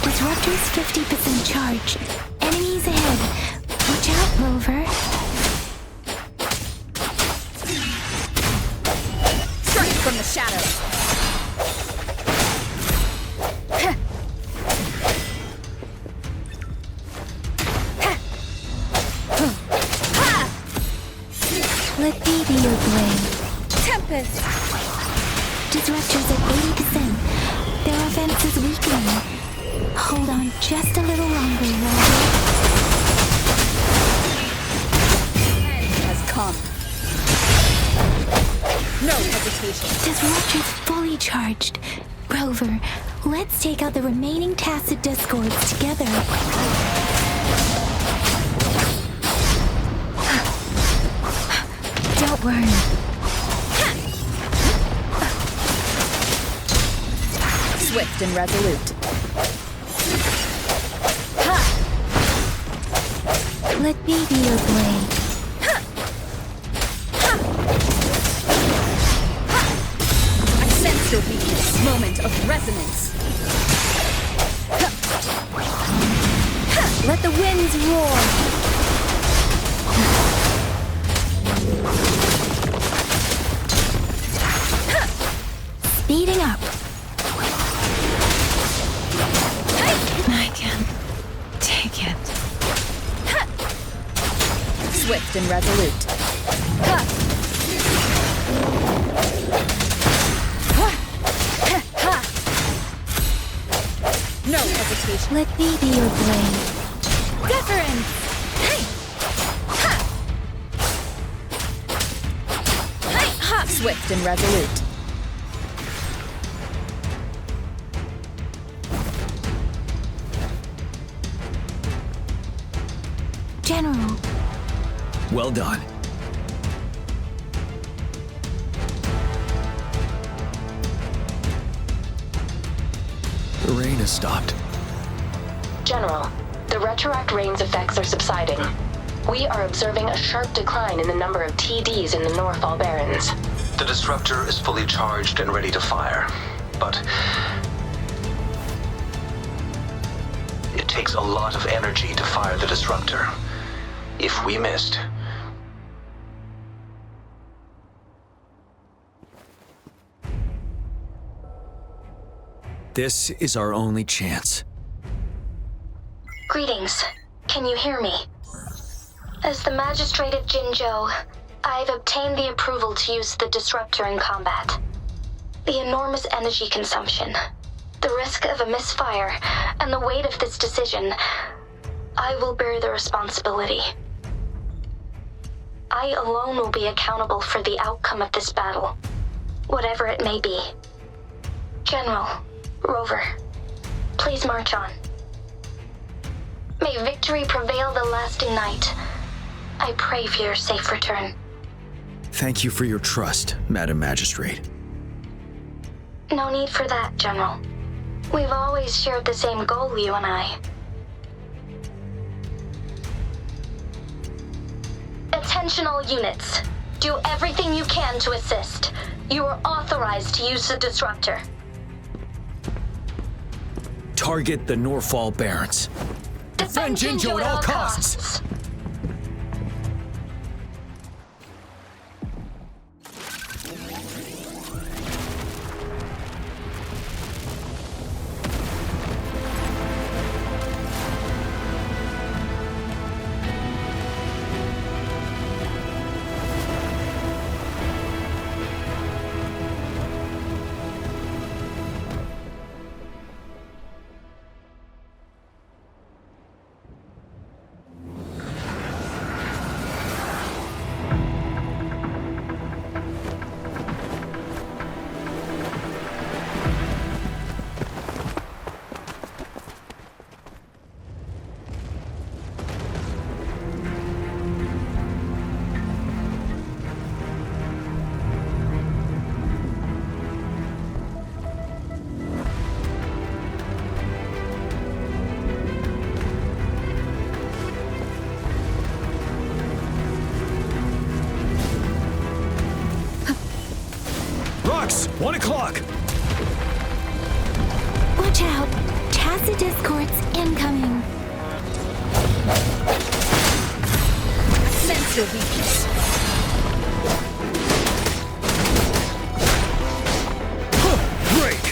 Disruptor's 50% charge. Enemies ahead. Watch out, Rover. Strike from the shadows! Let me be your blade. Tempest! Disruptor's at 80%. Their offense is weakening. Hold on just a little longer, Rover. End has come. No hesitation. Disruptor's fully charged. Rover, let's take out the remaining tacit discords together. Don't worry. Swift and resolute. Let me be your blade. I sense your weakness. Moment of resonance. Let the winds roar. Speeding up. I can take it. Swift and resolute. No hesitation. Let me be your blade. Deference! Hey! Ha! Hey! Ha! Swift and resolute. General. Well done. The rain has stopped. General, the retroact rain's effects are subsiding. We are observing a sharp decline in the number of TDs in the Northall Barrens. The disruptor is fully charged and ready to fire, but it takes a lot of energy to fire the disruptor. If we missed, this is our only chance. Greetings. Can you hear me? As the Magistrate of Jinzhou, I've obtained the approval to use the disruptor in combat. The enormous energy consumption, the risk of a misfire, and the weight of this decision, I will bear the responsibility. I alone will be accountable for the outcome of this battle, whatever it may be. General, Rover, please march on. May victory prevail the lasting night. I pray for your safe return. Thank you for your trust, Madam Magistrate. No need for that, General. We've always shared the same goal, you and I. Attention all units. Do everything you can to assist. You are authorized to use the disruptor. Target the Northall Barrens. Defend Jinzhou at all costs. Rocks, 1 o'clock. Watch out. Tacit discords incoming. Sense your weakness. Break.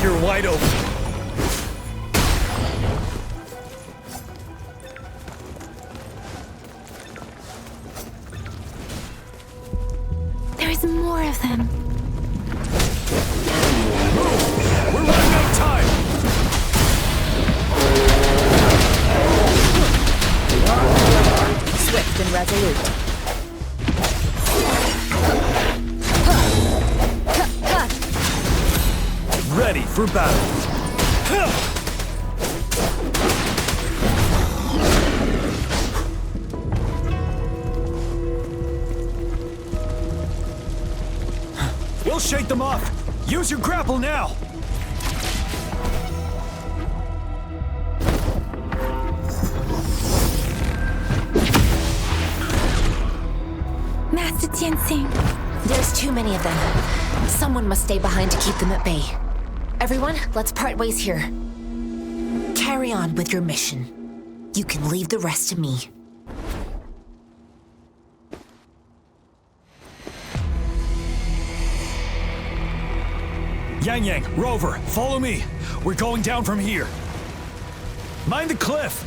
You're wide open. There's more of them. Move! We're running out of time! Swift and resolute. Ready for battle. We'll shake them off. Use your grapple now. Master Tianxing. There's too many of them. Someone must stay behind to keep them at bay. Everyone, let's part ways here. carry on with your mission. You can leave the rest to me. Yang Yang, Rover, follow me. We're going down from here. Mind the cliff.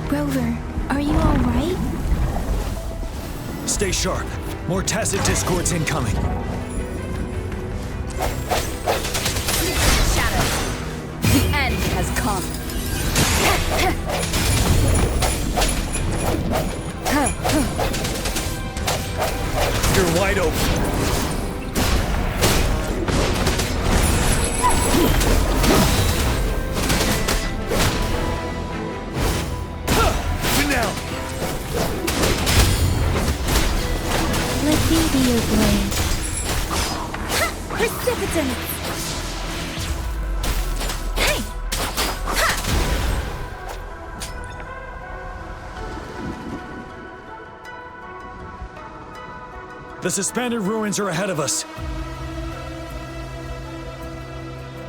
Rover, are you all right? Stay sharp. More tacit discords incoming. Shadow. The end has come. You're wide open. Now. Let me be your blade. Precipitant! The suspended ruins are ahead of us.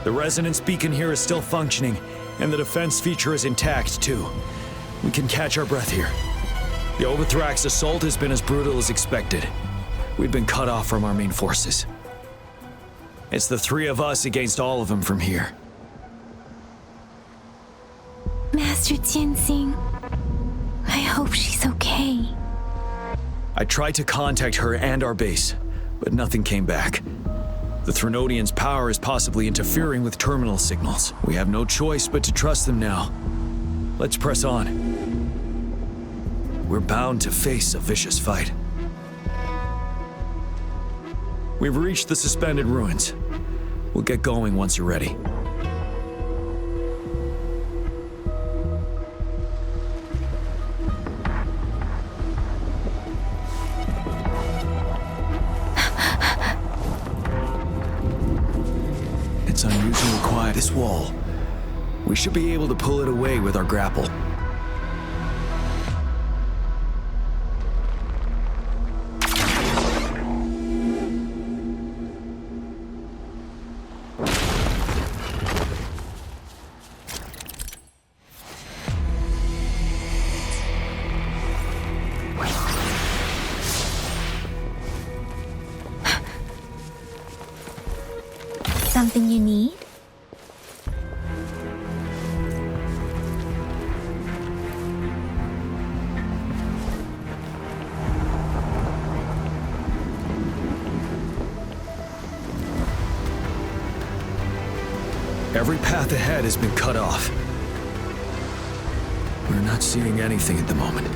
The resonance beacon here is still functioning, and the defense feature is intact, too. We can catch our breath here. The Overthrax assault has been as brutal as expected. We've been cut off from our main forces. It's the three of us against all of them from here. Master Tianxing, I hope she's okay. I tried to contact her and our base, but nothing came back. The Threnodians' power is possibly interfering with terminal signals. We have no choice but to trust them now. Let's press on. We're bound to face a vicious fight. We've reached the suspended ruins. We'll get going once you're ready. It's unusually quiet, this wall. We should be able to pull it away with our grapple. Something you need? Every path ahead has been cut off. We're not seeing anything at the moment.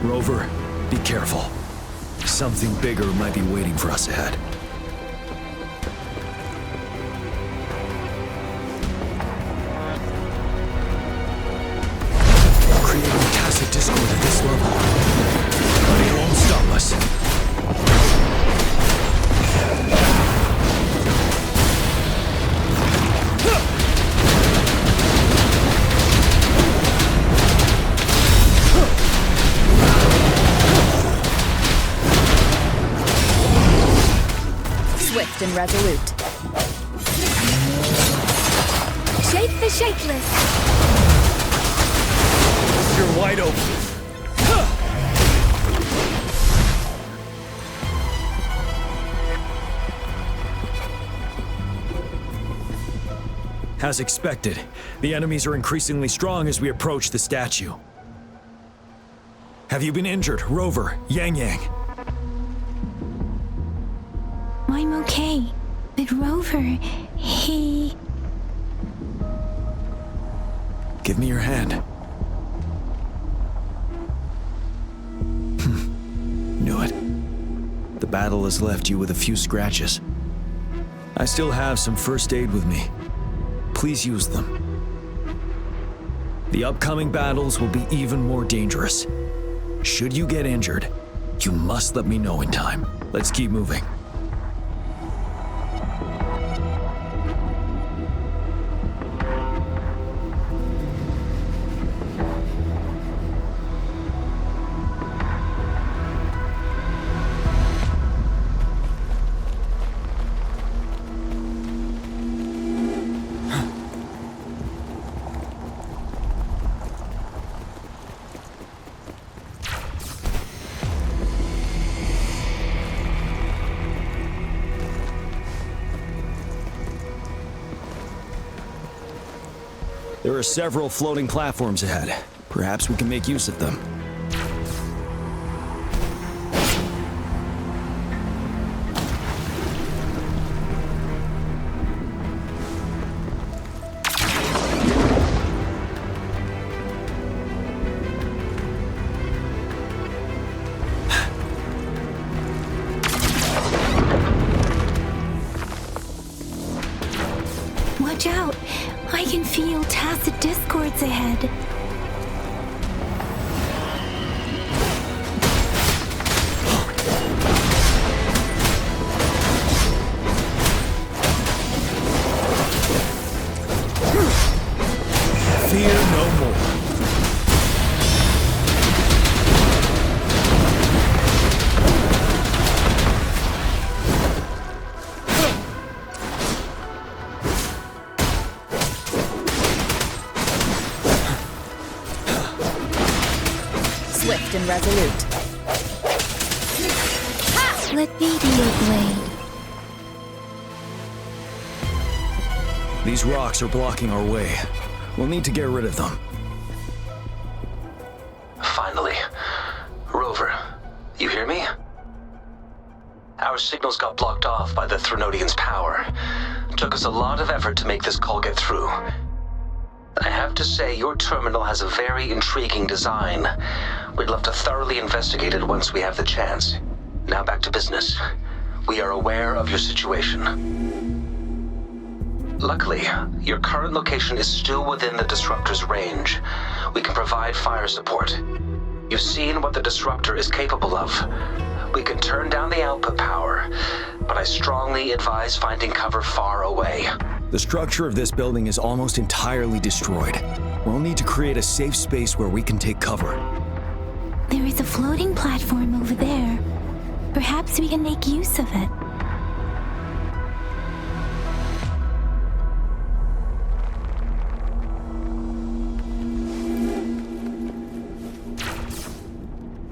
Rover, be careful. Something bigger might be waiting for us ahead. Creating tacit discord at this level. But it won't stop us. Swift and resolute. Shake the shakeless. You're wide open. As expected, the enemies are increasingly strong as we approach the statue. Have you been injured, Rover, Yang Yang? I'm okay. But Rover, he... Give me your hand. Knew it. The battle has left you with a few scratches. I still have some first aid with me. Please use them. The upcoming battles will be even more dangerous. Should you get injured, you must let me know in time. Let's keep moving. There are several floating platforms ahead. Perhaps we can make use of them. Watch out! I can feel tacit discords ahead. Fear no more. Swift and resolute. Let me be your blade. These rocks are blocking our way. We'll need to get rid of them. Finally. Rover, you hear me? Our signals got blocked off by the Threnodian's power. Took us a lot of effort to make this call get through. I have to say, your terminal has a very intriguing design. We'd love to thoroughly investigate it once we have the chance. Now back to business. We are aware of your situation. Luckily, your current location is still within the Disruptor's range. We can provide fire support. You've seen what the Disruptor is capable of. We can turn down the output power, but I strongly advise finding cover far away. The structure of this building is almost entirely destroyed. We'll need to create a safe space where we can take cover. There is a floating platform over there. Perhaps we can make use of it.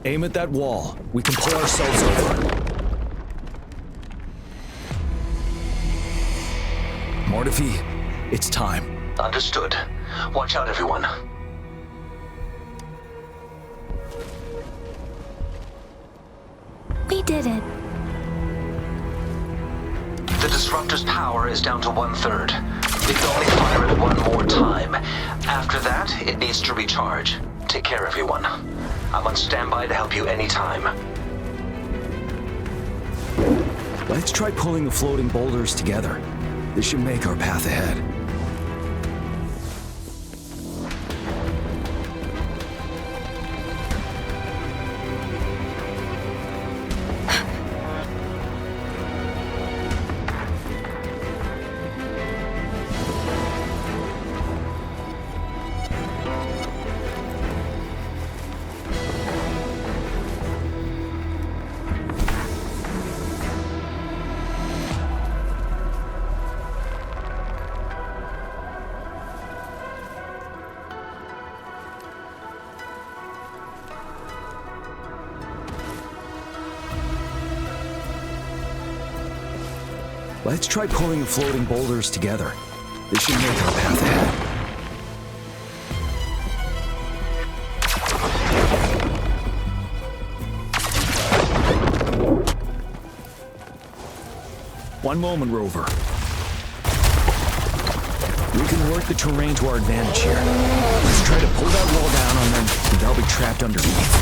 Aim at that wall. We can pull ourselves over. Mortefi, it's time. Understood. Watch out, everyone. We did it. The Disruptor's power is down to 1/3. We can only fire it one more time. After that, it needs to recharge. Take care, everyone. I'm on standby to help you anytime. Let's try pulling the floating boulders together. This should make our path ahead. Let's try pulling the floating boulders together. This should make our path ahead. One moment, Rover. We can work the terrain to our advantage here. Let's try to pull that wall down on them, and they'll be trapped underneath.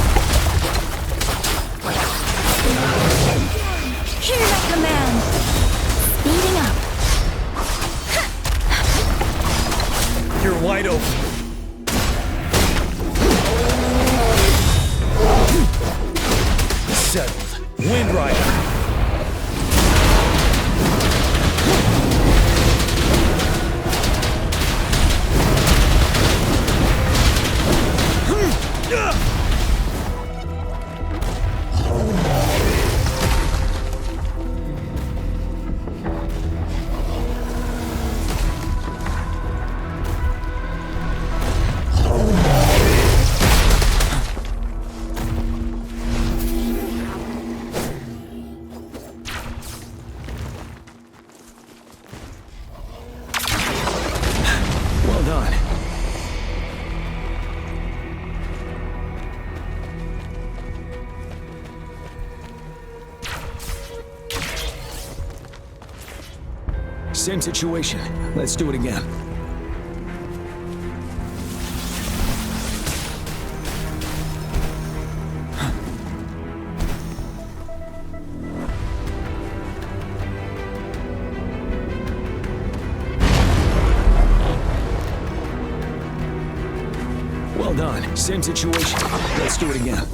Hear that command! Speeding up. You're wide open. Settled. Wind Rider. same situation. Let's do it again. Well done. Same situation. Let's do it again.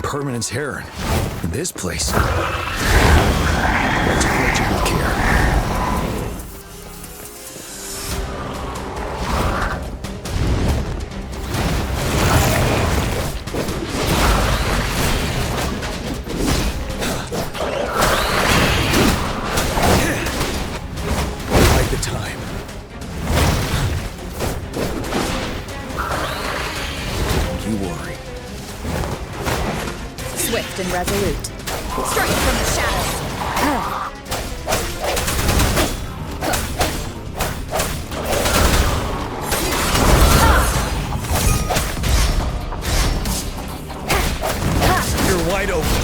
Permanence Heron. This place. Let's approach it with care. Bide the time. Don't you worry. Swift and resolute. Strike from the shadows. You're wide open.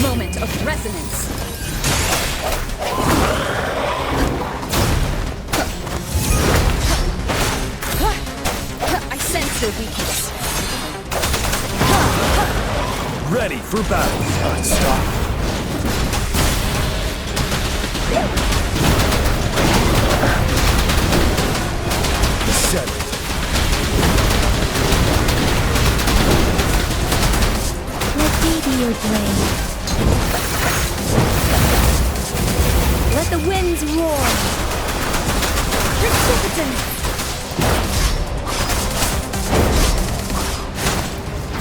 Moment of resonance. I sense your weakness. Ready for battle. Stop. Set it. Let me be your blade. Let the winds roar. Precipitant.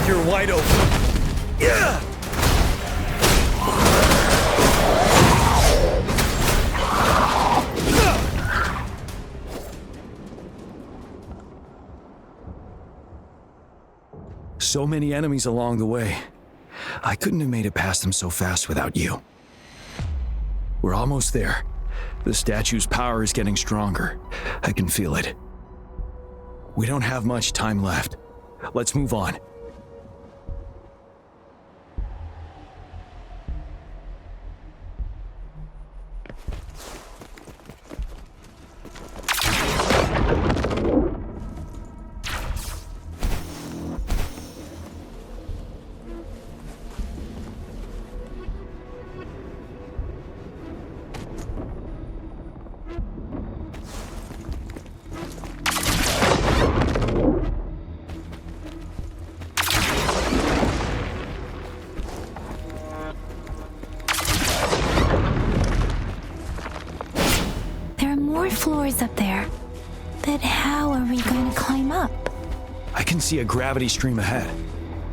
You're wide open. Yeah! So many enemies along the way. I couldn't have made it past them so fast without you. We're almost there. The statue's power is getting stronger. I can feel it. We don't have much time left. Let's move on. Floors up there. But how are we going to climb up? I can see a gravity stream ahead.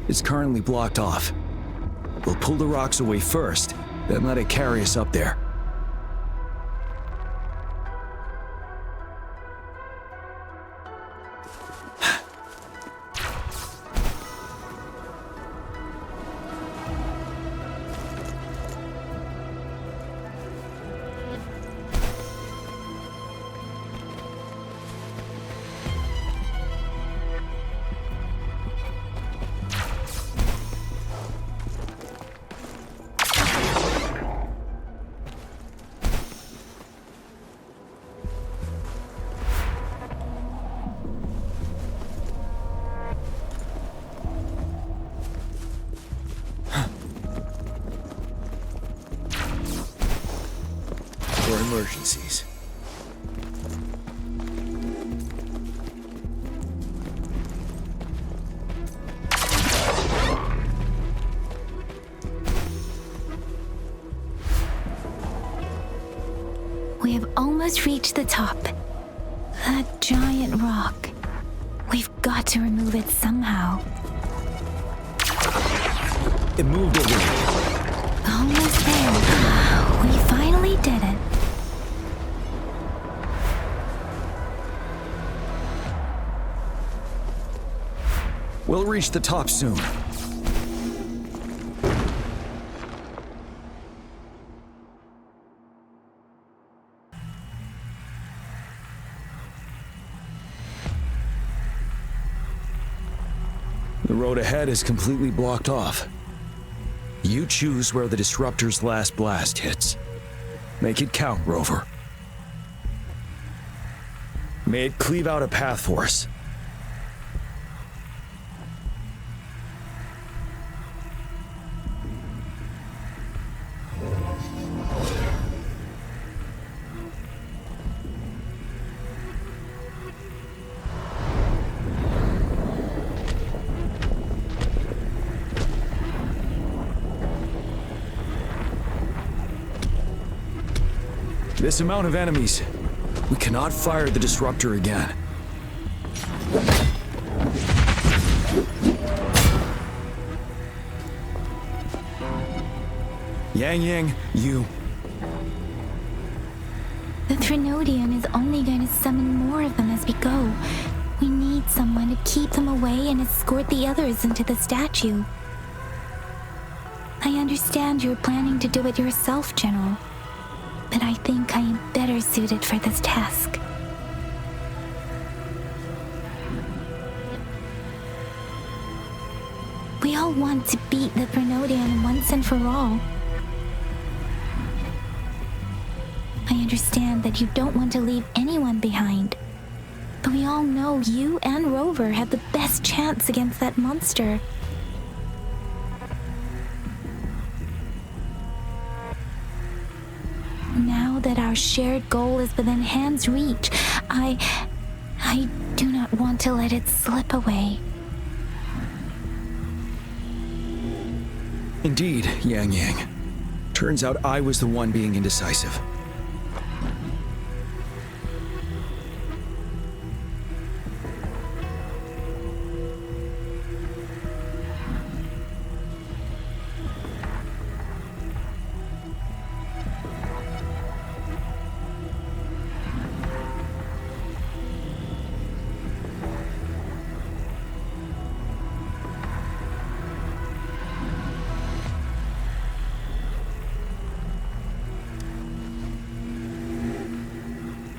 It's currently blocked off. We'll pull the rocks away first, then let it carry us up there. For emergencies. We have almost reached the top. That giant rock. We've got to remove it somehow. It moved over. Almost there. We finally did it. We'll reach the top soon. The road ahead is completely blocked off. You choose where the Disruptor's last blast hits. Make it count, Rover. May it cleave out a path for us. This amount of enemies, we cannot fire the Disruptor again. Yang, you... The Threnodian is only going to summon more of them as we go. We need someone to keep them away and escort the others into the statue. I understand you're planning to do it yourself, General. But I think I am better suited for this task. We all want to beat the Threnodian once and for all. I understand that you don't want to leave anyone behind. But we all know you and Rover have the best chance against that monster. Now that our shared goal is within hand's reach, I do not want to let it slip away. Indeed, Yang. Turns out I was the one being indecisive.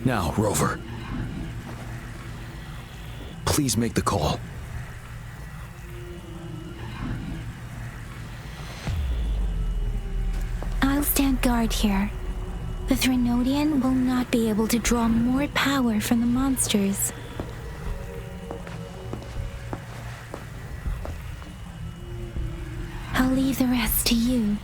Now, Rover. Please make the call. I'll stand guard here. The Threnodian will not be able to draw more power from the monsters. I'll leave the rest to you.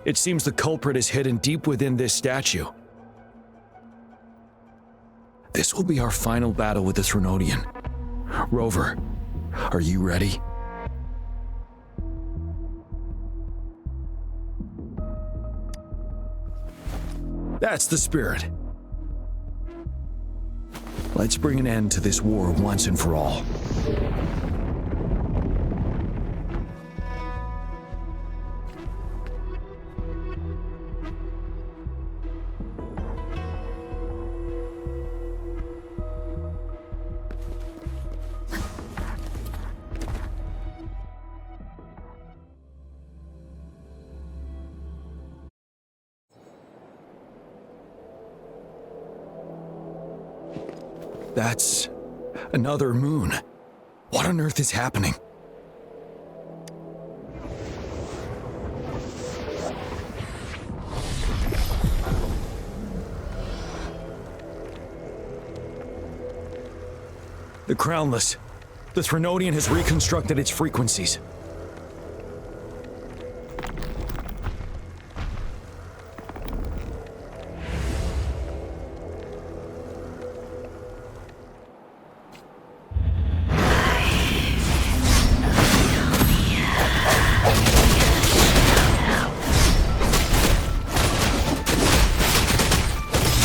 It seems the culprit is hidden deep within this statue. This will be our final battle with the Threnodian. Rover, are you ready? That's the spirit. Let's bring an end to this war once and for all. That's another moon. What on earth is happening? The Crownless. The Threnodian has reconstructed its frequencies.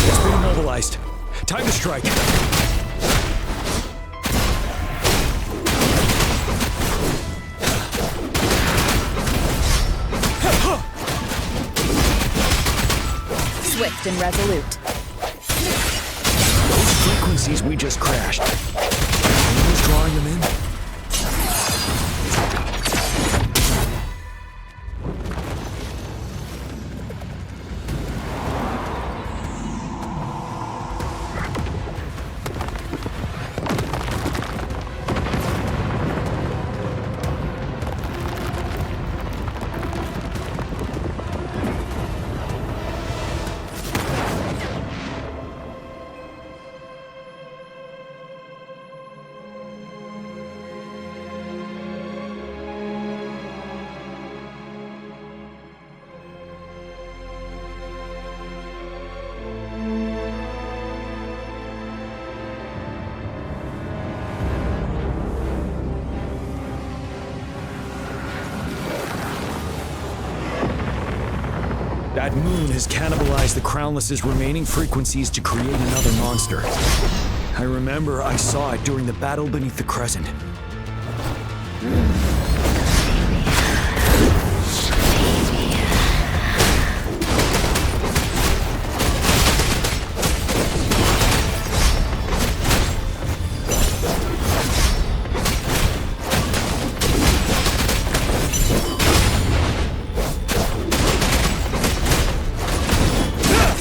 It's been immobilized. Time to strike. Swift and resolute. Those frequencies we just crashed. Who's drawing them in? That moon has cannibalized the Crownless's remaining frequencies to create another monster. I remember I saw it during the battle beneath the Crescent.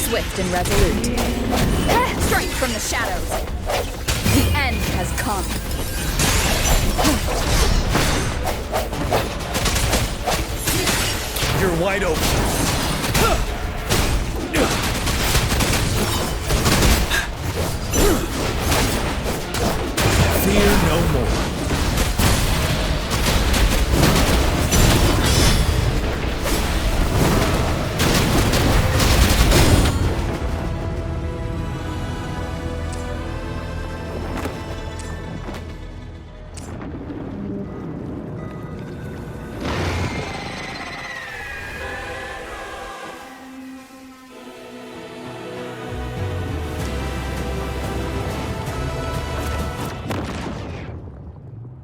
Swift and resolute. Strike from the shadows. The end has come. You're wide open. Fear no more.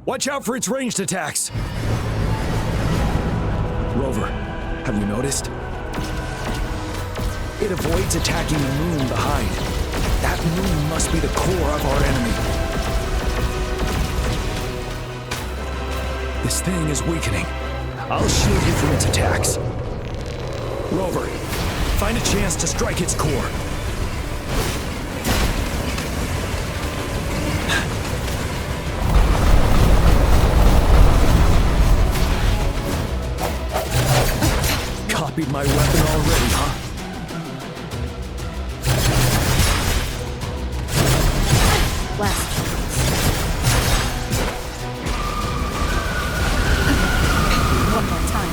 Watch out for its ranged attacks! Rover, have you noticed? It avoids attacking the moon behind. That moon must be the core of our enemy. This thing is weakening. I'll shield you from its attacks. Rover, find a chance to strike its core. Copied my weapon already, huh? Last. One more time.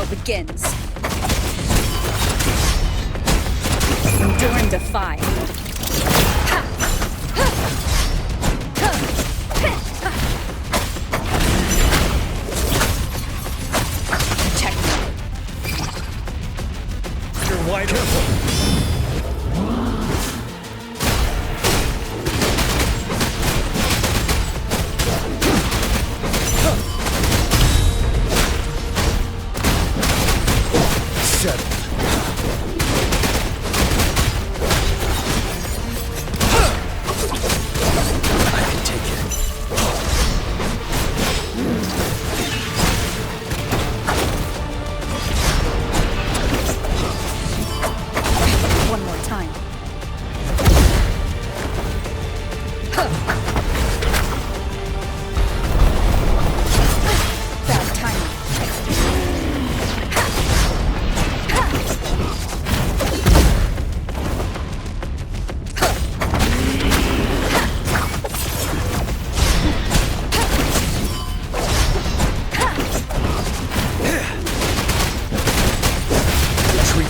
Begins. Endure and defy. Protect me. You're wide open.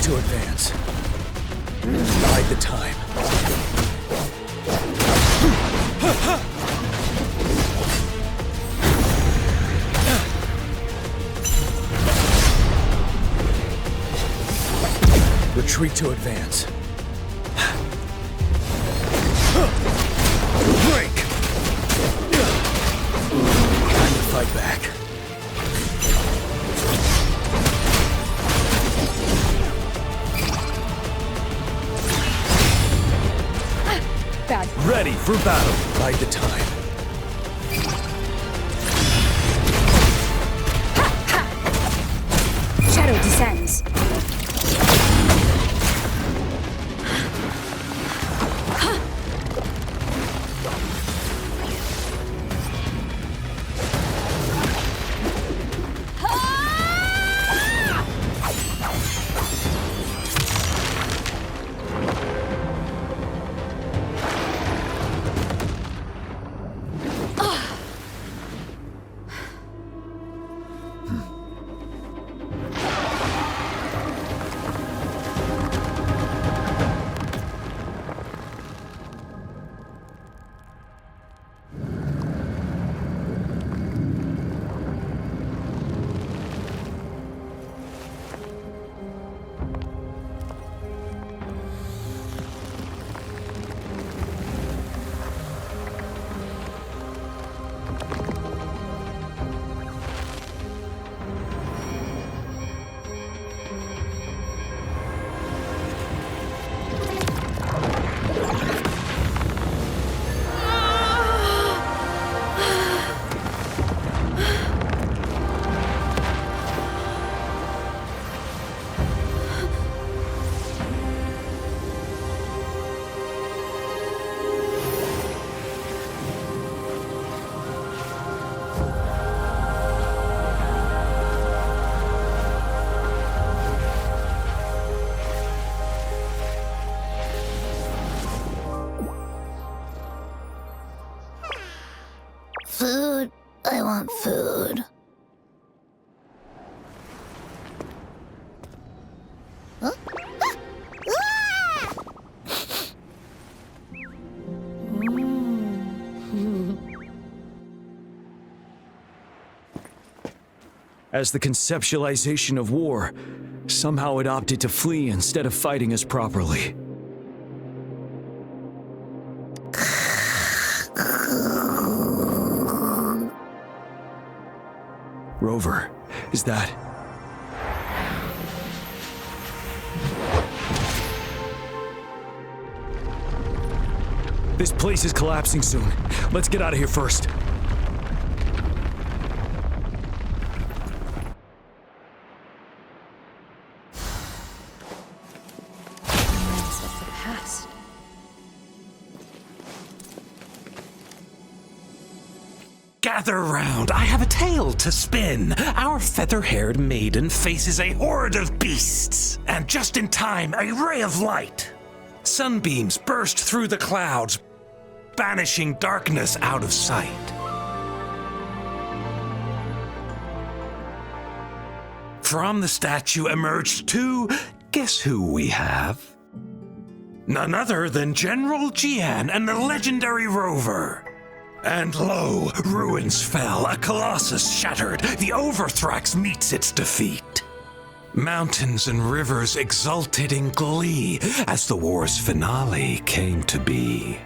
To advance. Bide the time. Retreat to advance. Break! Time to fight back. Ready for battle. Bide the time. Shadow descends. Food. I want food. Huh? As the conceptualization of war, somehow it opted to flee instead of fighting us properly. Rover, is that... This place is collapsing soon. Let's get out of here first. Gather round, I have a tale to spin. Our feather-haired maiden faces a horde of beasts, and just in time, a ray of light. Sunbeams burst through the clouds, banishing darkness out of sight. From the statue emerged two, guess who we have? None other than General Jian and the legendary Rover. And lo, ruins fell, a colossus shattered, the Overthrax meets its defeat. Mountains and rivers exulted in glee as the war's finale came to be.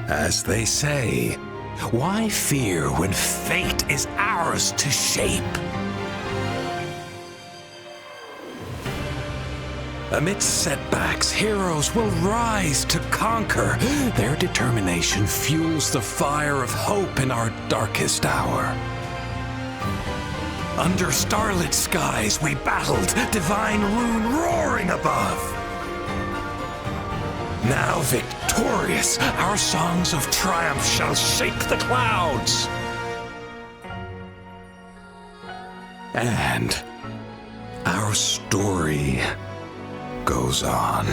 As they say, why fear when fate is ours to shape? Amidst setbacks, heroes will rise to conquer. Their determination fuels the fire of hope in our darkest hour. Under starlit skies we battled, divine rune roaring above. Now victorious, our songs of triumph shall shake the clouds. And our story goes on.